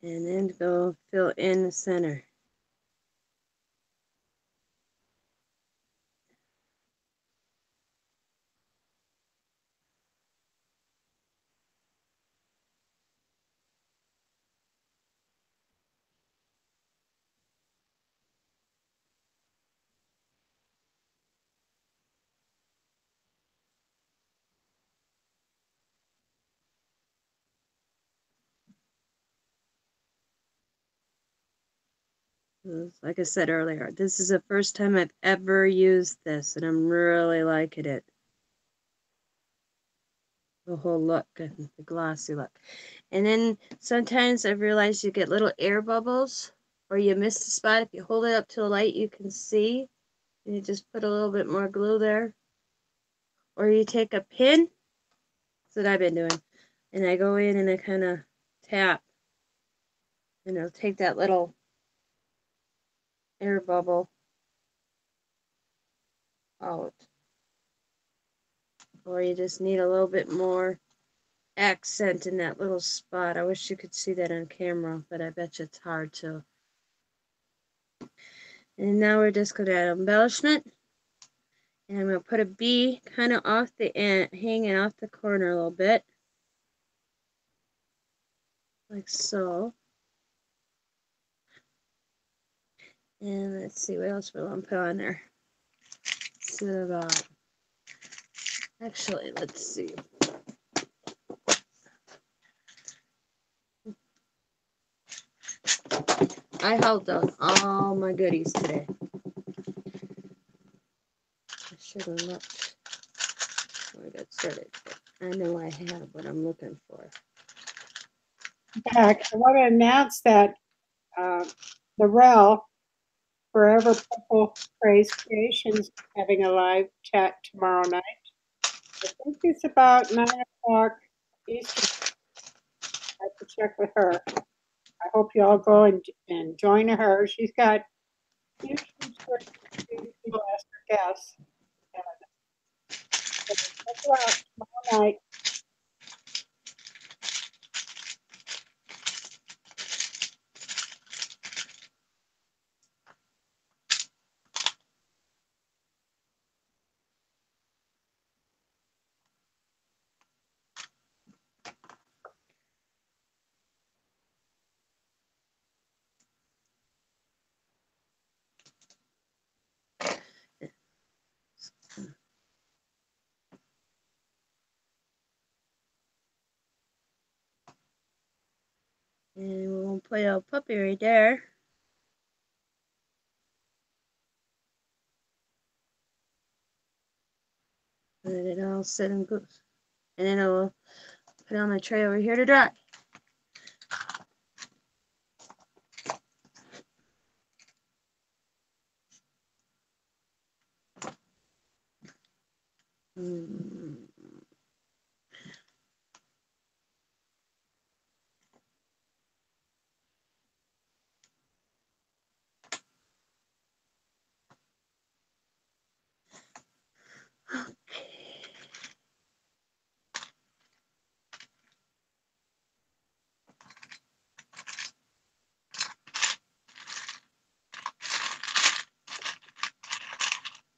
And then go fill in the center. Like I said earlier, this is the first time I've ever used this, and I'm really liking it. The whole look and the glossy look. And then sometimes I've realized you get little air bubbles, or you miss the spot. If you hold it up to the light, you can see. And you just put a little bit more glue there. Or you take a pin. That's what I've been doing. And I go in and I kind of tap. And I'll take that little air bubble out. Or you just need a little bit more accent in that little spot. I wish you could see that on camera, but I bet you it's hard to. And now we're just going to add embellishment. And I'm going to put a bee kind of off the end, hanging off the corner a little bit. Like so. And let's see what else we want to put on there. So, actually, let's see. I held down all my goodies today. I should have looked when I got started. I know I have what I'm looking for. Back, I want to announce that the REL, Forever Purple Praise Creations, having a live chat tomorrow night. I think it's about 9 o'clock Eastern. I have to check with her. I hope you all go and join her. She's got huge people ask her guests. So check her out tomorrow night. And we'll little play-doh puppy right there. And then it'll sit and go, and then I'll put it on my tray over here to dry.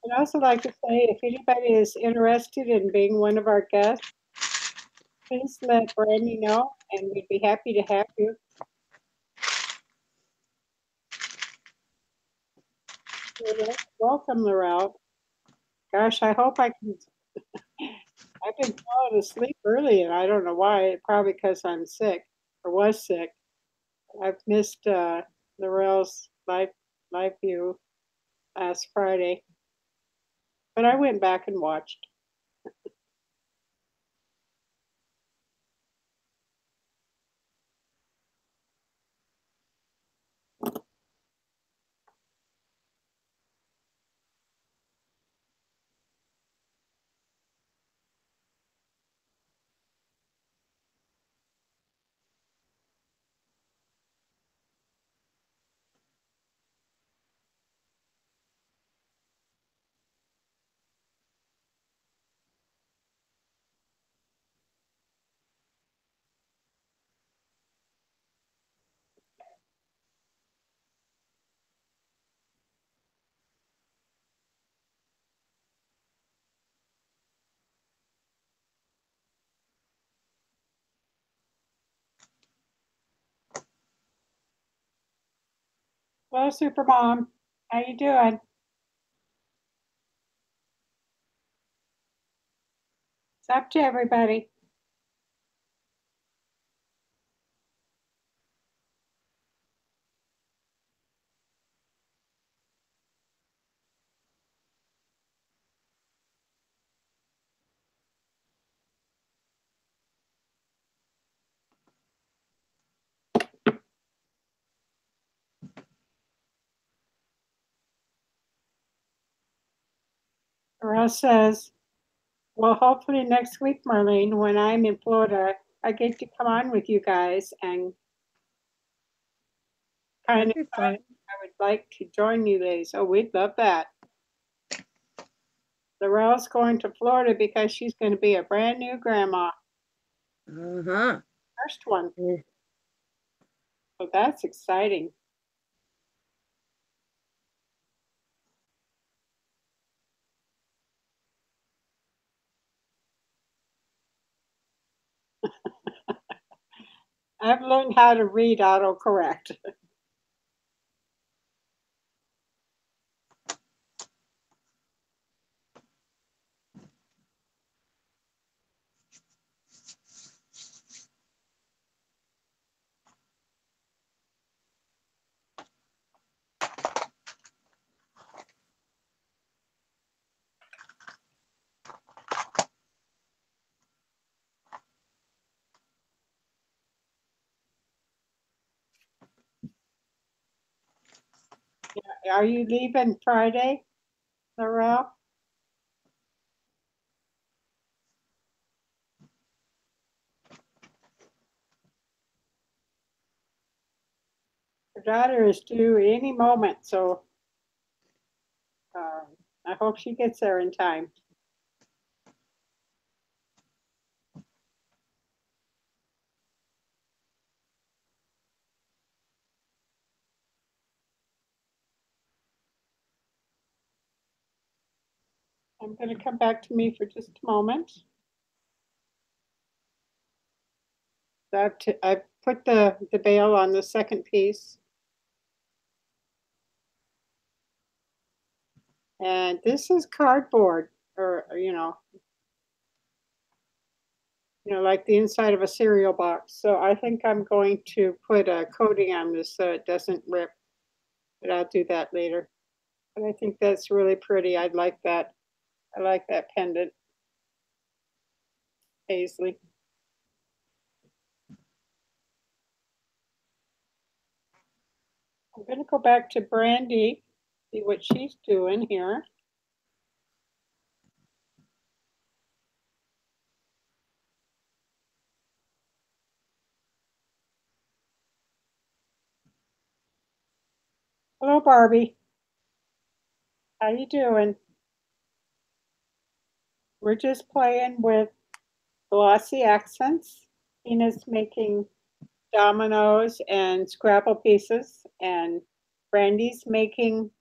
I'd also like to say, if anybody is interested in being one of our guests, please let Brandy know, and we'd be happy to have you. Welcome, Laurel. Gosh, I hope I can. I've been falling asleep early, and I don't know why. Probably because I'm sick or was sick. I've missed Laurel's live view last Friday, but I went back and watched. Hello, Supermom. How you doing? It's up to everybody. Laurel says, well, hopefully next week, Marlene, when I'm in Florida, I get to come on with you guys and kind of, That'd be fun. I would like to join you ladies. Oh, we'd love that. Laurel's going to Florida because she's going to be a brand new grandma. Uh-huh. First one. Yeah. So that's exciting. I've learned how to read autocorrect. Are you leaving Friday, Laurel? Her daughter is due any moment, so I hope she gets there in time. I'm going to come back to me for just a moment. I've put the bail on the second piece. And this is cardboard, or, you know, like the inside of a cereal box. So I think I'm going to put a coating on this so it doesn't rip, but I'll do that later. But I think that's really pretty. I'd like that. I like that pendant, Paisley. I'm going to go back to Brandy, see what she's doing here. Hello, Barbie. How you doing? We're just playing with glossy accents. Tina's making dominoes and Scrabble pieces, and Brandy's making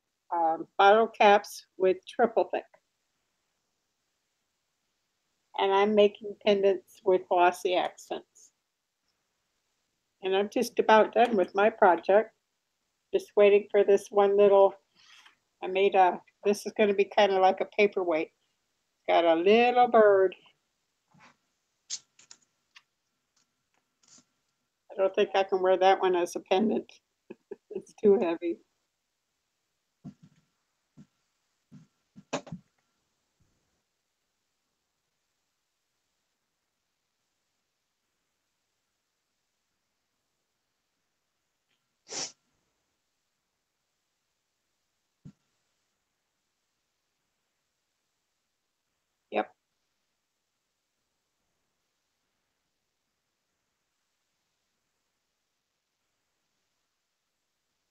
bottle caps with triple thick. And I'm making pendants with glossy accents. And I'm just about done with my project. Just waiting for this one little, this is going to be kind of like a paperweight. Got a little bird. I don't think I can wear that one as a pendant. It's too heavy. Yep.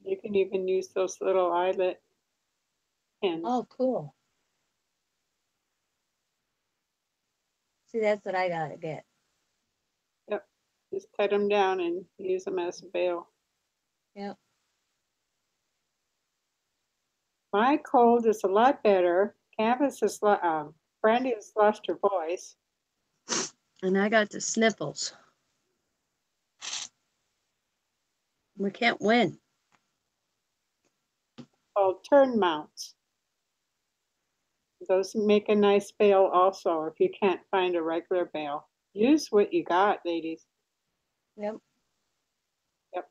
You can even use those little eyelet pins. Oh, cool. See, that's what I gotta get. Yep. Just cut them down and use them as a bail. Yep. My cold is a lot better. Canvas is, Brandy has lost her voice. And I got the sniffles. We can't win. Called turn mounts. Those make a nice bail also if you can't find a regular bail. Use what you got, ladies. Yep. Yep.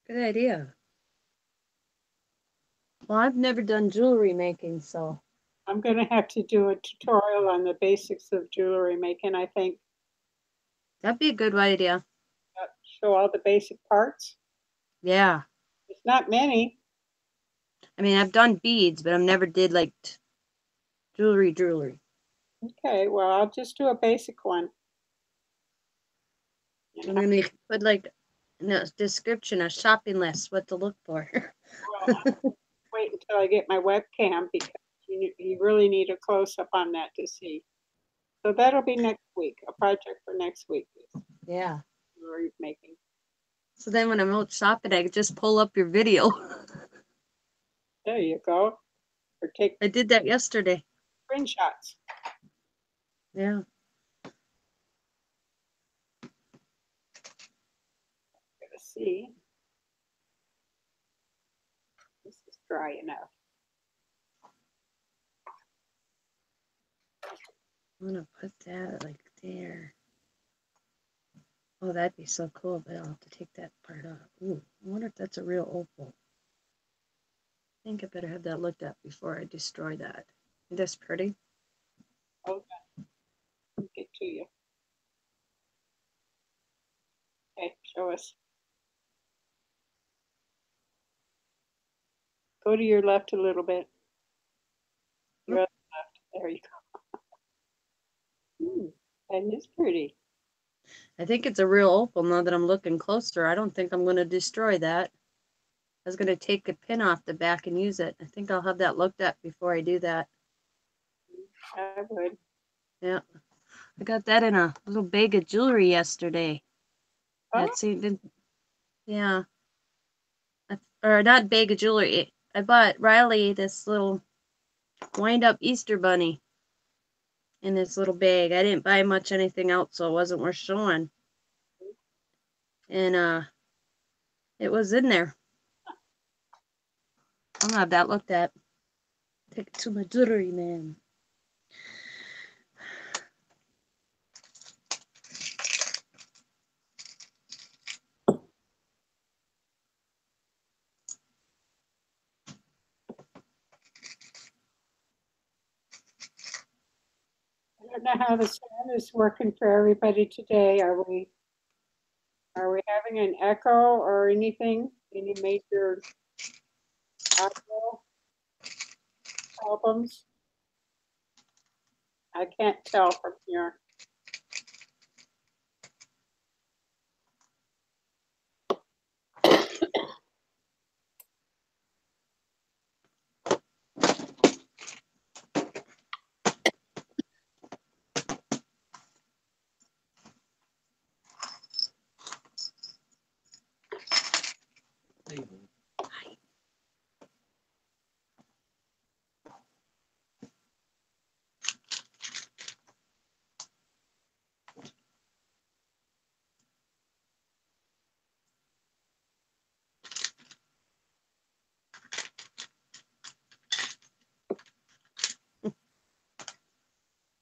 Good idea. Well, I've never done jewelry making, so. I'm going to have to do a tutorial on the basics of jewelry making, I think. That'd be a good idea. Show all the basic parts. Yeah. It's not many. I mean, I've done beads, but I've never did like jewelry. Okay, well, I'll just do a basic one. I'm gonna put like in the description a shopping list, what to look for. Well, wait until I get my webcam because you really need a close up on that to see. So that'll be next week, a project for next week. Yeah. Jewelry making. So then when I'm out shopping, I could just pull up your video. There you go. Or take I did that yesterday. screenshots. Yeah. Gotta see. This is dry enough. I'm gonna put that like there. Oh, that'd be so cool, but I'll have to take that part off. Ooh, I wonder if that's a real opal. I think I better have that looked at before I destroy that. That's pretty. Okay. I'll get to you. Okay, show us. Go to your left a little bit. Your other left. There you go. That is pretty. I think it's a real opal now that I'm looking closer. I don't think I'm going to destroy that. I was going to take a pin off the back and use it. I think I'll have that looked at before I do that. I would. Yeah. I got that in a little bag of jewelry yesterday. Oh, Yeah. Or not bag of jewelry. I bought Riley this little wind-up Easter bunny in this little bag. I didn't buy much anything else, so it wasn't worth showing. And it was in there. I'll have that looked at. Take it to my jewelry man. don't know how the sound is working for everybody today. Are we having an echo or anything? Any major audio problems? I can't tell from here.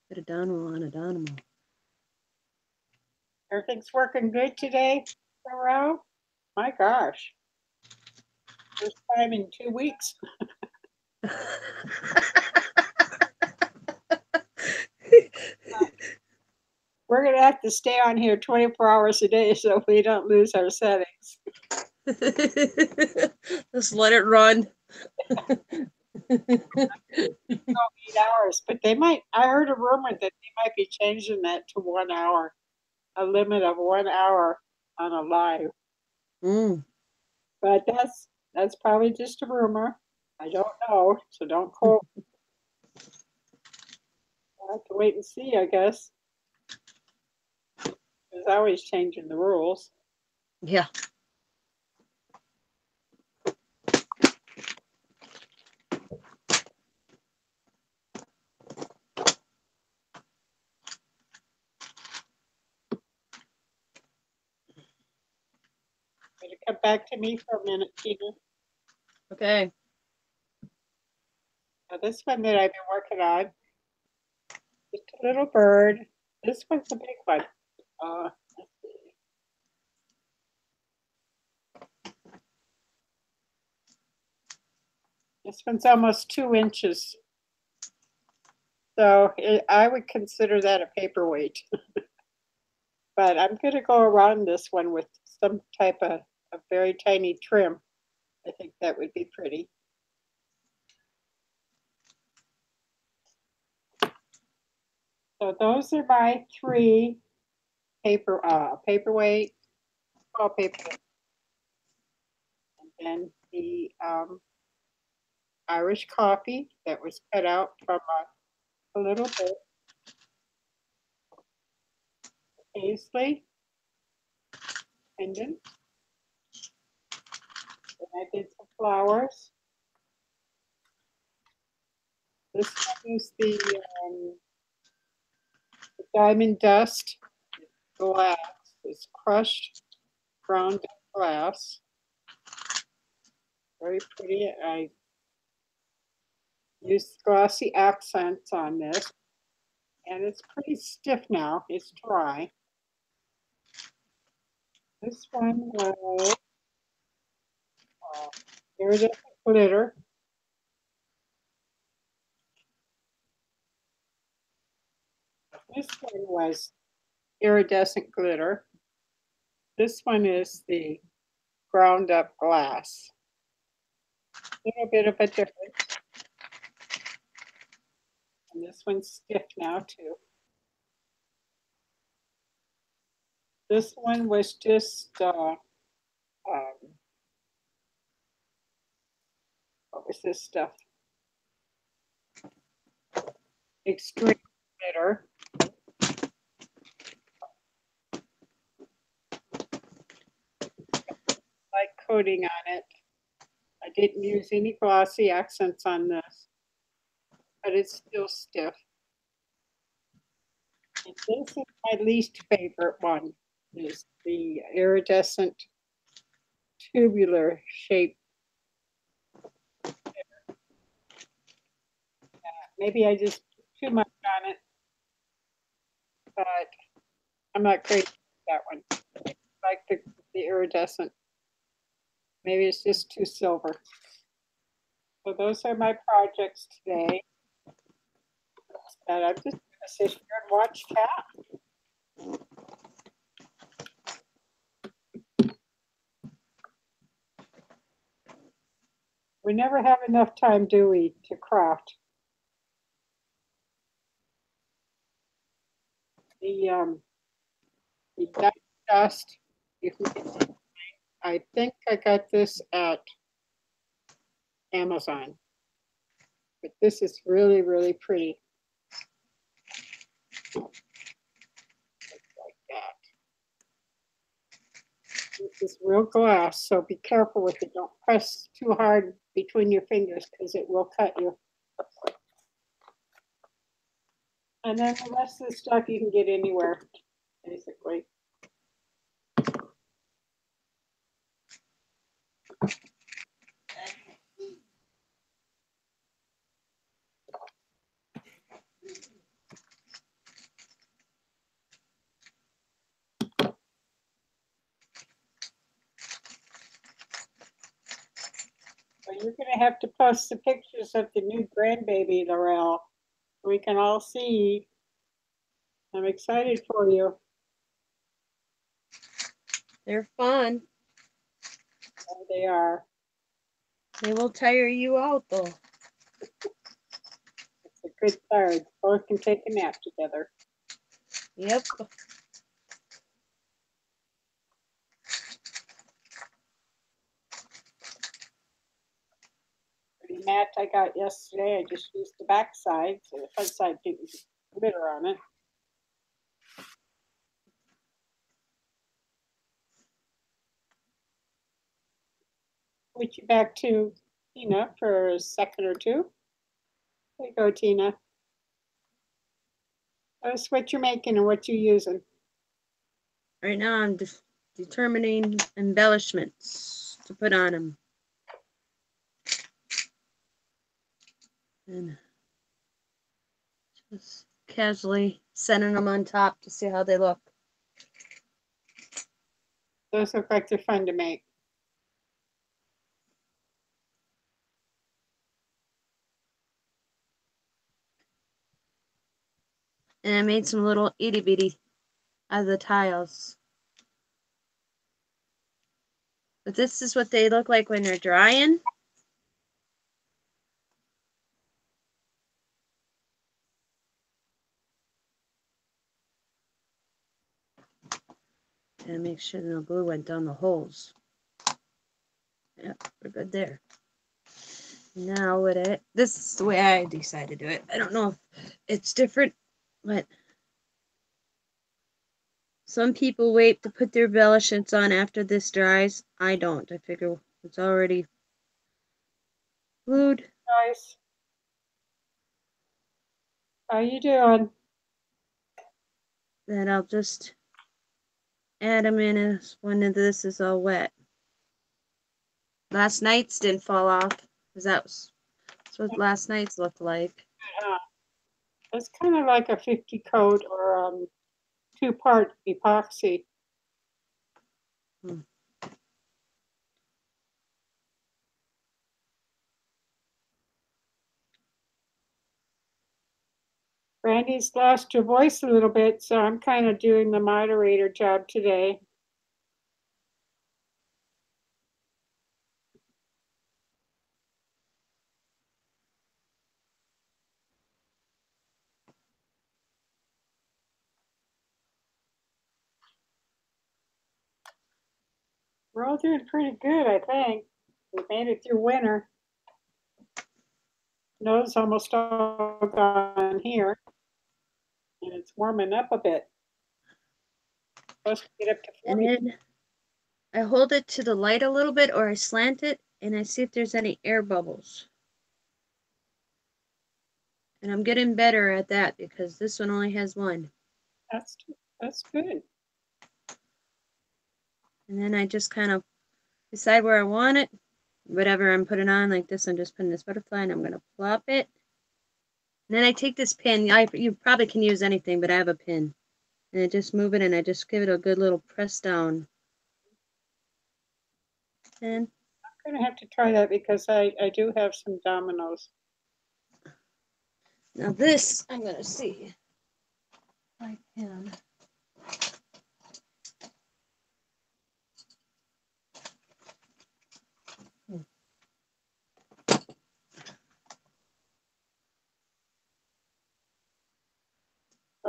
Put a dynamo on a dynamo. Everything's working good today, Sorrel? My gosh. First time in 2 weeks. We're going to have to stay on here 24 hours a day so we don't lose our settings. Just let it run. 8 hours, but I heard a rumor that they might be changing that to 1 hour, a limit of 1 hour on a live. But that's probably just a rumor. I don't know, so don't quote. I'll have to wait and see, I guess. There's always changing the rules. Yeah. Going to come back to me for a minute, Tina. Okay. Now this one that I've been working on, just a little bird. This one's a big one. Let's see. This one's almost 2 inches. So I would consider that a paperweight. But I'm going to go around this one with some type of a very tiny trim. I think that would be pretty. So those are my 3 paperweight, all paperweight. And then the Irish coffee that was cut out from a little bit. Paisley pendant. And I did some flowers. This one is the diamond dust glass. It's crushed ground glass. Very pretty. I used glossy accents on this. And it's pretty stiff now. It's dry. This one was iridescent glitter. This one was iridescent glitter. This one is the ground up glass. A little bit of a difference. And this one's stiff now too. This one was just what was this stuff? Extreme glitter. Light coating on it. I didn't use any glossy accents on this, but it's still stiff. And this is my least favorite one, is the iridescent tubular shape. Maybe I just put too much on it, but I'm not crazy with that one. I like the iridescent. Maybe it's just too silver. So those are my projects today. And I'm just going sit here and watch chat. We never have enough time, do we, to craft? The dust. If you can see, I think I got this at Amazon, but this is really, really pretty. Like that. This is real glass, so be careful with it. Don't press too hard between your fingers because it will cut you. And then the rest of the stuff you can get anywhere, basically. So you're going to have to post the pictures of the new grandbaby, Laurel. We can all see. I'm excited for you. They're fun. There they are. They will tire you out though. It's a good card. Both can take a nap together. Yep. The mat I got yesterday, I just used the back side, so the front side didn't get glitter on it. Switch you back to Tina for a second or two. There you go, Tina. Tell us what you're making and what you're using. Right now I'm just determining embellishments to put on them. And just casually setting them on top to see how they look. Those look like they're fun to make. And I made some little itty bitty out of the tiles. But this is what they look like when they're drying. And make sure no glue went down the holes. Yep, we're good there. Now this is the way I decided to do it. I don't know if it's different, but some people wait to put their embellishments on after this dries. I don't. I figure it's already glued. Guys, how you doing? Then I'll just add them in as when this is all wet. Last night's didn't fall off because that's what last night's looked like. It's kind of like a 50 coat or 2-part epoxy. Brandy's lost her voice a little bit, so I'm kind of doing the moderator job today. We're all doing pretty good, I think. We made it through winter. Snow's almost all gone here, and it's warming up a bit. Supposed to get up to 40. And then I hold it to the light a little bit, or I slant it, and I see if there's any air bubbles. And I'm getting better at that because this one only has one. That's good. And then I just kind of decide where I want it. Whatever I'm putting on, like this, I'm just putting this butterfly, and I'm going to plop it. And then I take this pin. You probably can use anything, but I have a pin. And I just move it, and I just give it a good little press down. And I'm going to have to try that because I do have some dominoes. now this, I'm going to see. Like him.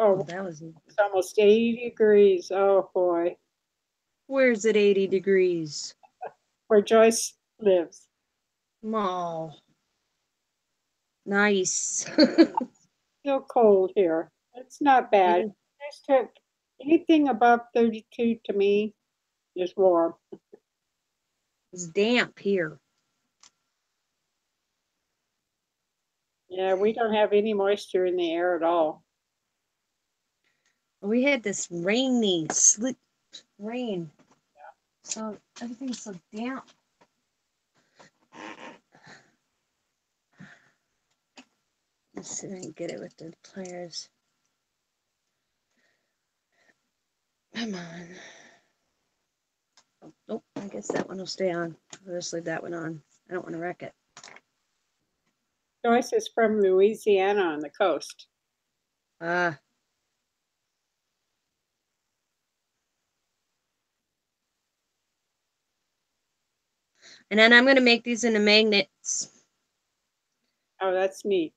Oh, That was. it's almost 80 degrees. Oh boy, Where's it 80 degrees? where Joyce lives. Oh, nice. Still cold here. It's not bad. Just took anything above 32 to me is warm. It's damp here. Yeah, we don't have any moisture in the air at all. We had this rainy, slick rain. So everything's so damp. Let's see if I can get it with the pliers. Come on. Oh, nope, I guess that one will stay on. I'll just leave that one on. I don't want to wreck it. Joyce is from Louisiana on the coast. Ah. And then I'm going to make these into magnets. Oh, that's neat.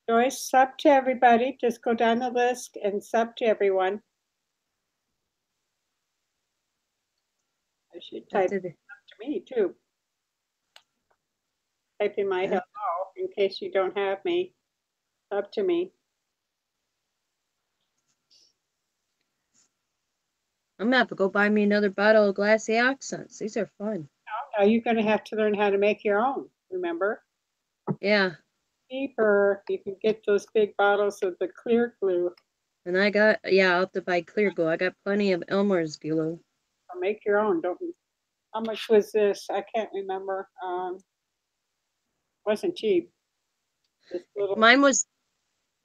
Joyce, sub to everybody. Just go down the list and sub to everyone. I should type After the, to me too. Type in my hello in case you don't have me. Sub to me. I'm going to have to go buy me another bottle of Glossy Accents. These are fun. Now you're going to have to learn how to make your own, remember? Yeah. Cheaper. You can get those big bottles of the clear glue. And I got, yeah, I'll have to buy clear glue. I got plenty of Elmer's glue. Or make your own. Don't. How much was this? I can't remember. Wasn't cheap. This little. Mine was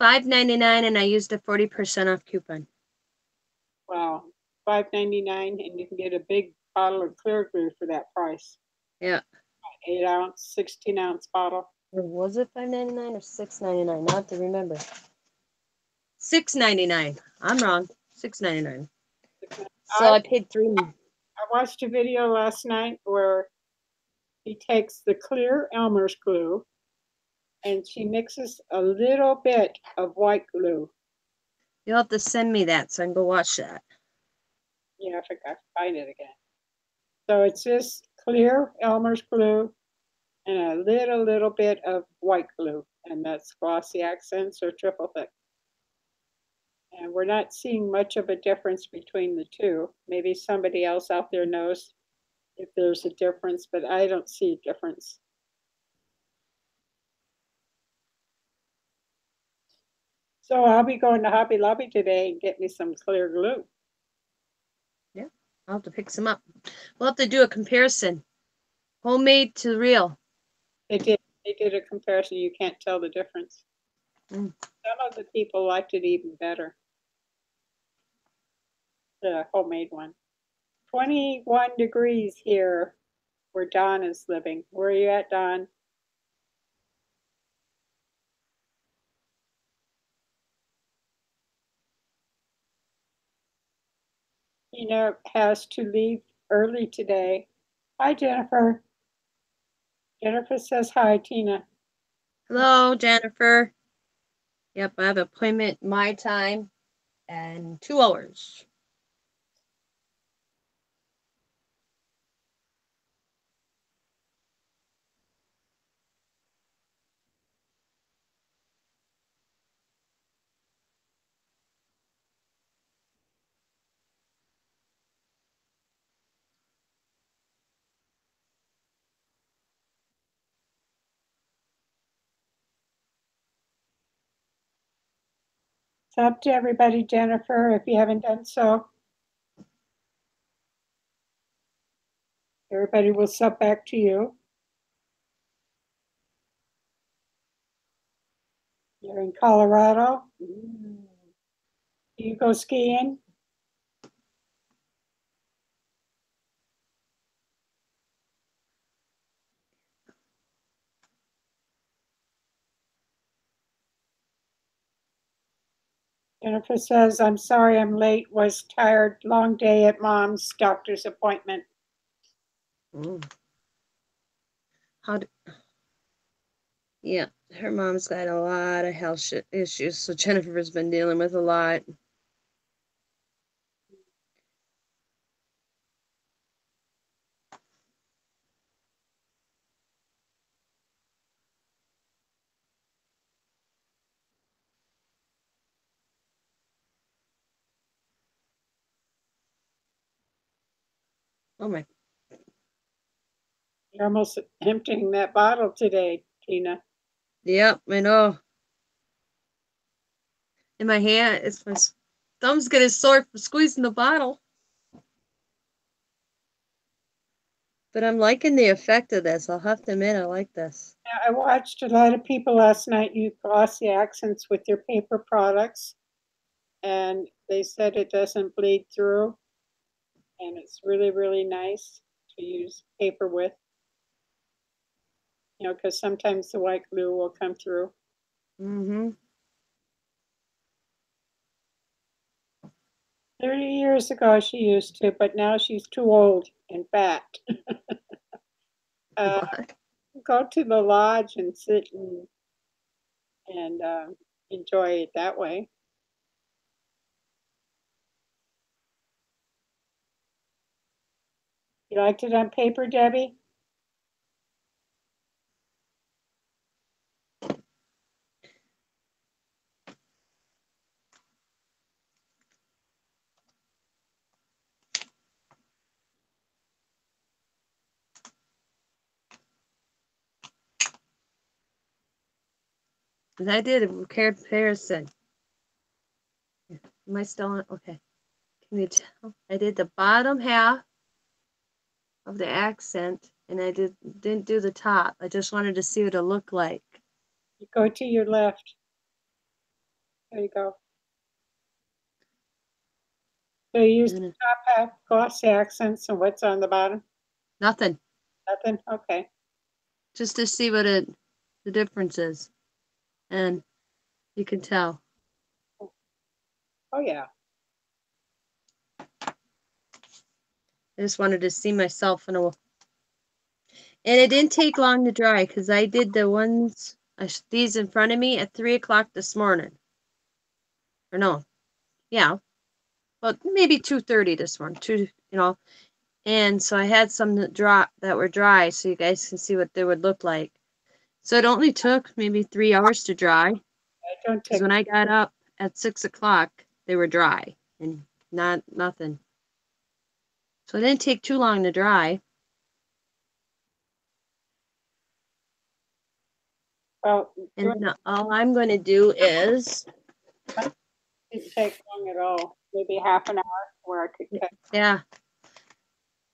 $5.99 and I used a 40% off coupon. Wow, $5.99, and you can get a big bottle of clear glue for that price. Yeah. 8-ounce, 16-ounce bottle. Or was it $5.99 or $6.99? I have to remember. $6.99. I'm wrong. $6.99. So I paid $3. I watched a video last night where he takes the clear Elmer's glue and she mixes a little bit of white glue. You'll have to send me that so I can go watch that. Yeah, I think I find it again. So it's just clear Elmer's glue and a little bit of white glue, and that's Glossy Accents or Triple Thick. And we're not seeing much of a difference between the two. Maybe somebody else out there knows if there's a difference, but I don't see a difference. So I'll be going to Hobby Lobby today and get me some clear glue. Yeah, I'll have to pick some up. We'll have to do a comparison. Homemade to real. They did a comparison. You can't tell the difference. Mm. Some of the people liked it even better. The homemade one. 21 degrees here where Dawn is living. Where are you at, Dawn? Tina has to leave early today. Hi, Jennifer. Jennifer says hi, Tina. Hello, Jennifer. Yep, I have an appointment my time in 2 hours. Sub to everybody, Jennifer, if you haven't done so. Everybody will sub back to you. You're in Colorado. Do you go skiing? Jennifer says, I'm sorry I'm late, was tired, long day at mom's doctor's appointment. Mm. Yeah, her mom's got a lot of health issues, so Jennifer's been dealing with a lot. Oh my. You're almost emptying that bottle today, Tina. Yep, I know. In my hand, my thumb's getting sore from squeezing the bottle. But I'm liking the effect of this. I'll have to admit, I like this. I watched a lot of people last night use glossy accents with their paper products, and they said it doesn't bleed through, and it's really, really nice to use paper with. You know, because sometimes the white glue will come through. Mm-hmm. 30 years ago she used to, but now she's too old and fat. Go to the lodge and sit and enjoy it that way. You liked it on paper, Debbie? And I did a comparison. Am I still on? Okay. Can you tell? I did the bottom half of the accent, and I didn't do the top. I just wanted to see what it looked like. You go to your left. There you go. So you use the top half glossy accents, and what's on the bottom? Nothing. Nothing? Okay. Just to see what the difference is. And you can tell. Oh, yeah. I just wanted to see myself in a. And it didn't take long to dry because I did the ones, these in front of me at 3 o'clock this morning. Or no, yeah, well, maybe 2:30 this morning. And so I had some that were dry, so you guys can see what they would look like. So it only took maybe 3 hours to dry. Because when I got up at 6 o'clock, they were dry and nothing. So it didn't take too long to dry. Well, And then all I'm going to do is, it didn't take long at all. Maybe half an hour where I could cut. yeah,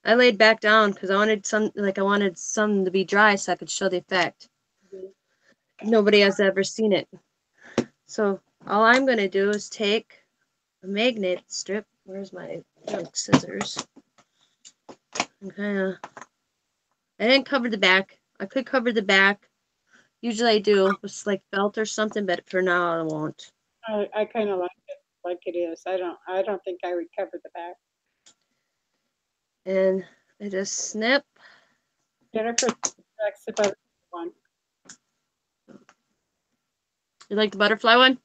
I laid back down because I wanted some to be dry so I could show the effect. Nobody has ever seen it. So all I'm going to do is take a magnet strip. Where's my junk scissors? Okay. I didn't cover the back. I could cover the back. Usually I do with like felt or something, but for now I won't. I kind of like it is. I don't think I would cover the back. And I just snip. Jennifer likes the butterfly one. You like the butterfly one?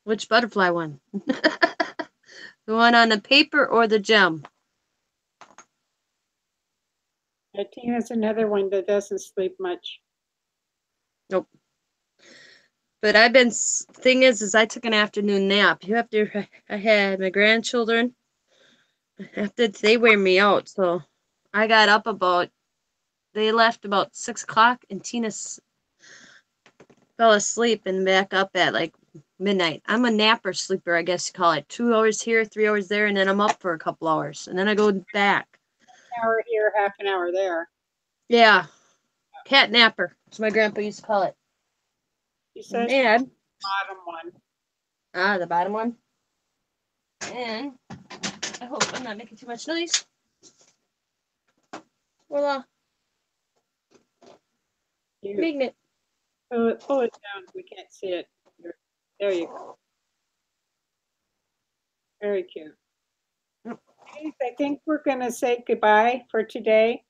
Which butterfly one? The one on the paper or the gem? Tina's another one that doesn't sleep much. Nope. But thing is I took an afternoon nap. I had my grandchildren. They wear me out, so I got up they left about 6 o'clock, and Tina fell asleep and back up at like midnight. I'm a napper sleeper, I guess you call it. 2 hours here, 3 hours there, and then I'm up for a couple hours, and then I go back. An hour here, half an hour there. Yeah, cat napper, as my grandpa used to call it. She says And bottom one. the bottom one. And I hope I'm not making too much noise. Voila. Magnet. Pull it down. We can't see it. There you go. Very cute. Yep. Denise, I think we're going to say goodbye for today.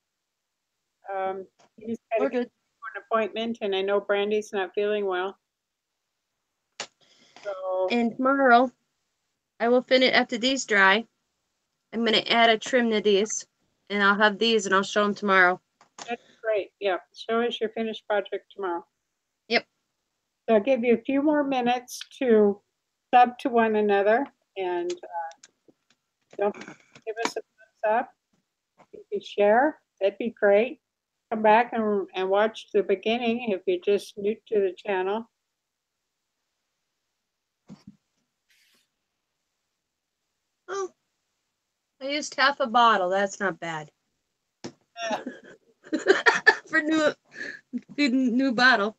You just got to We're get good. an appointment, and I know Brandy's not feeling well. So, And tomorrow, I will finish after these dry. I'm going to add a trim to these, and I'll have these, and I'll show them tomorrow. that's great. Yeah, show us your finished project tomorrow. Yep. So I'll give you a few more minutes to sub to one another, and don't give us a thumbs up. If you share, that'd be great. Come back and watch the beginning if you're just new to the channel. Oh, I used half a bottle. That's not bad. For new bottle.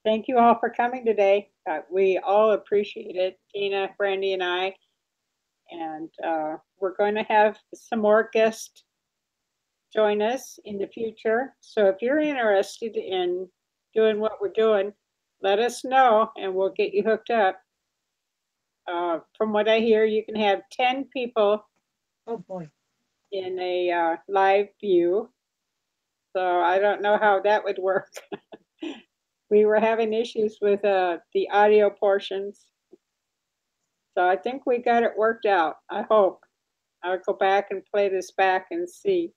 Thank you all for coming today. We all appreciate it, Tina, Brandy, and I. And we're going to have some more guests join us in the future. So if you're interested in doing what we're doing, let us know and we'll get you hooked up. From what I hear, you can have 10 people Oh boy. in a live view. So I don't know how that would work. We were having issues with the audio portions. So I think we got it worked out. I hope. I'll go back and play this back and see.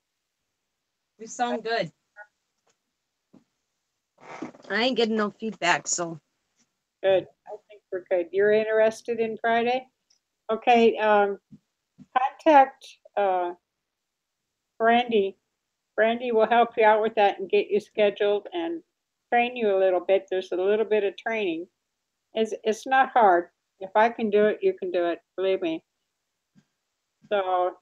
You sound good. I ain't getting no feedback, so. Good. I think we're good. You're interested in Friday? Okay. Contact Brandy. Brandy will help you out with that and get you scheduled and train you a little bit. There's a little bit of training. It's not hard. If I can do it, you can do it. Believe me. So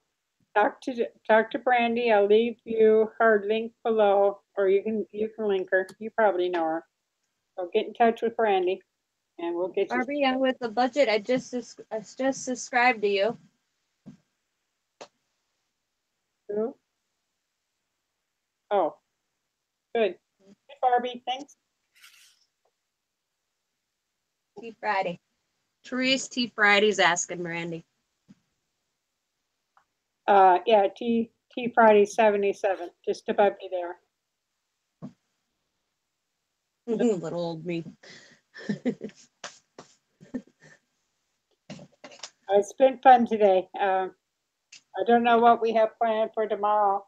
talk to Brandy. I'll leave you her link below, or you can link her. You probably know her. So get in touch with Brandy, and we'll get you. Barbie, I'm with the budget. I just subscribed to you. Who? Oh, good. Hey, Barbie, thanks. Tea Friday. Therese Tea Friday's asking Brandy. Yeah, T Friday 77, just above you there. Little old me. It's been fun today. I don't know what we have planned for tomorrow.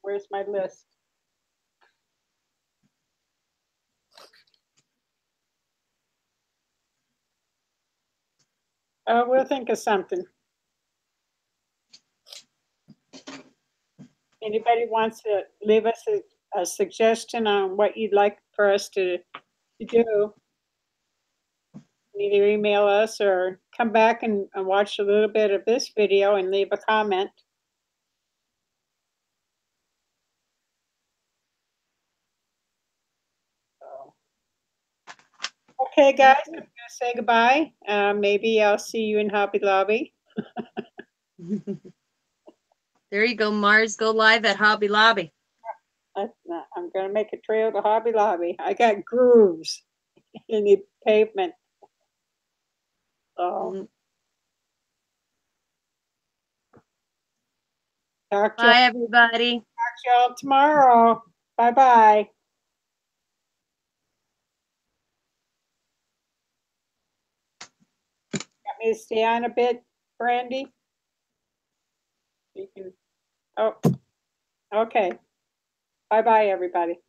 Where's my list? We'll think of something. Anybody wants to leave us a suggestion on what you'd like for us to do? Either email us or come back and watch a little bit of this video and leave a comment. Okay, guys, I'm going to say goodbye. Maybe I'll see you in Hobby Lobby. There you go, Mars. Go live at Hobby Lobby. I'm going to make a trail to Hobby Lobby. I got grooves in the pavement. So, talk to Bye, everybody. y'all tomorrow. Bye-bye. Got me to stay on a bit, Brandy? You can, oh, okay. Bye-bye, everybody.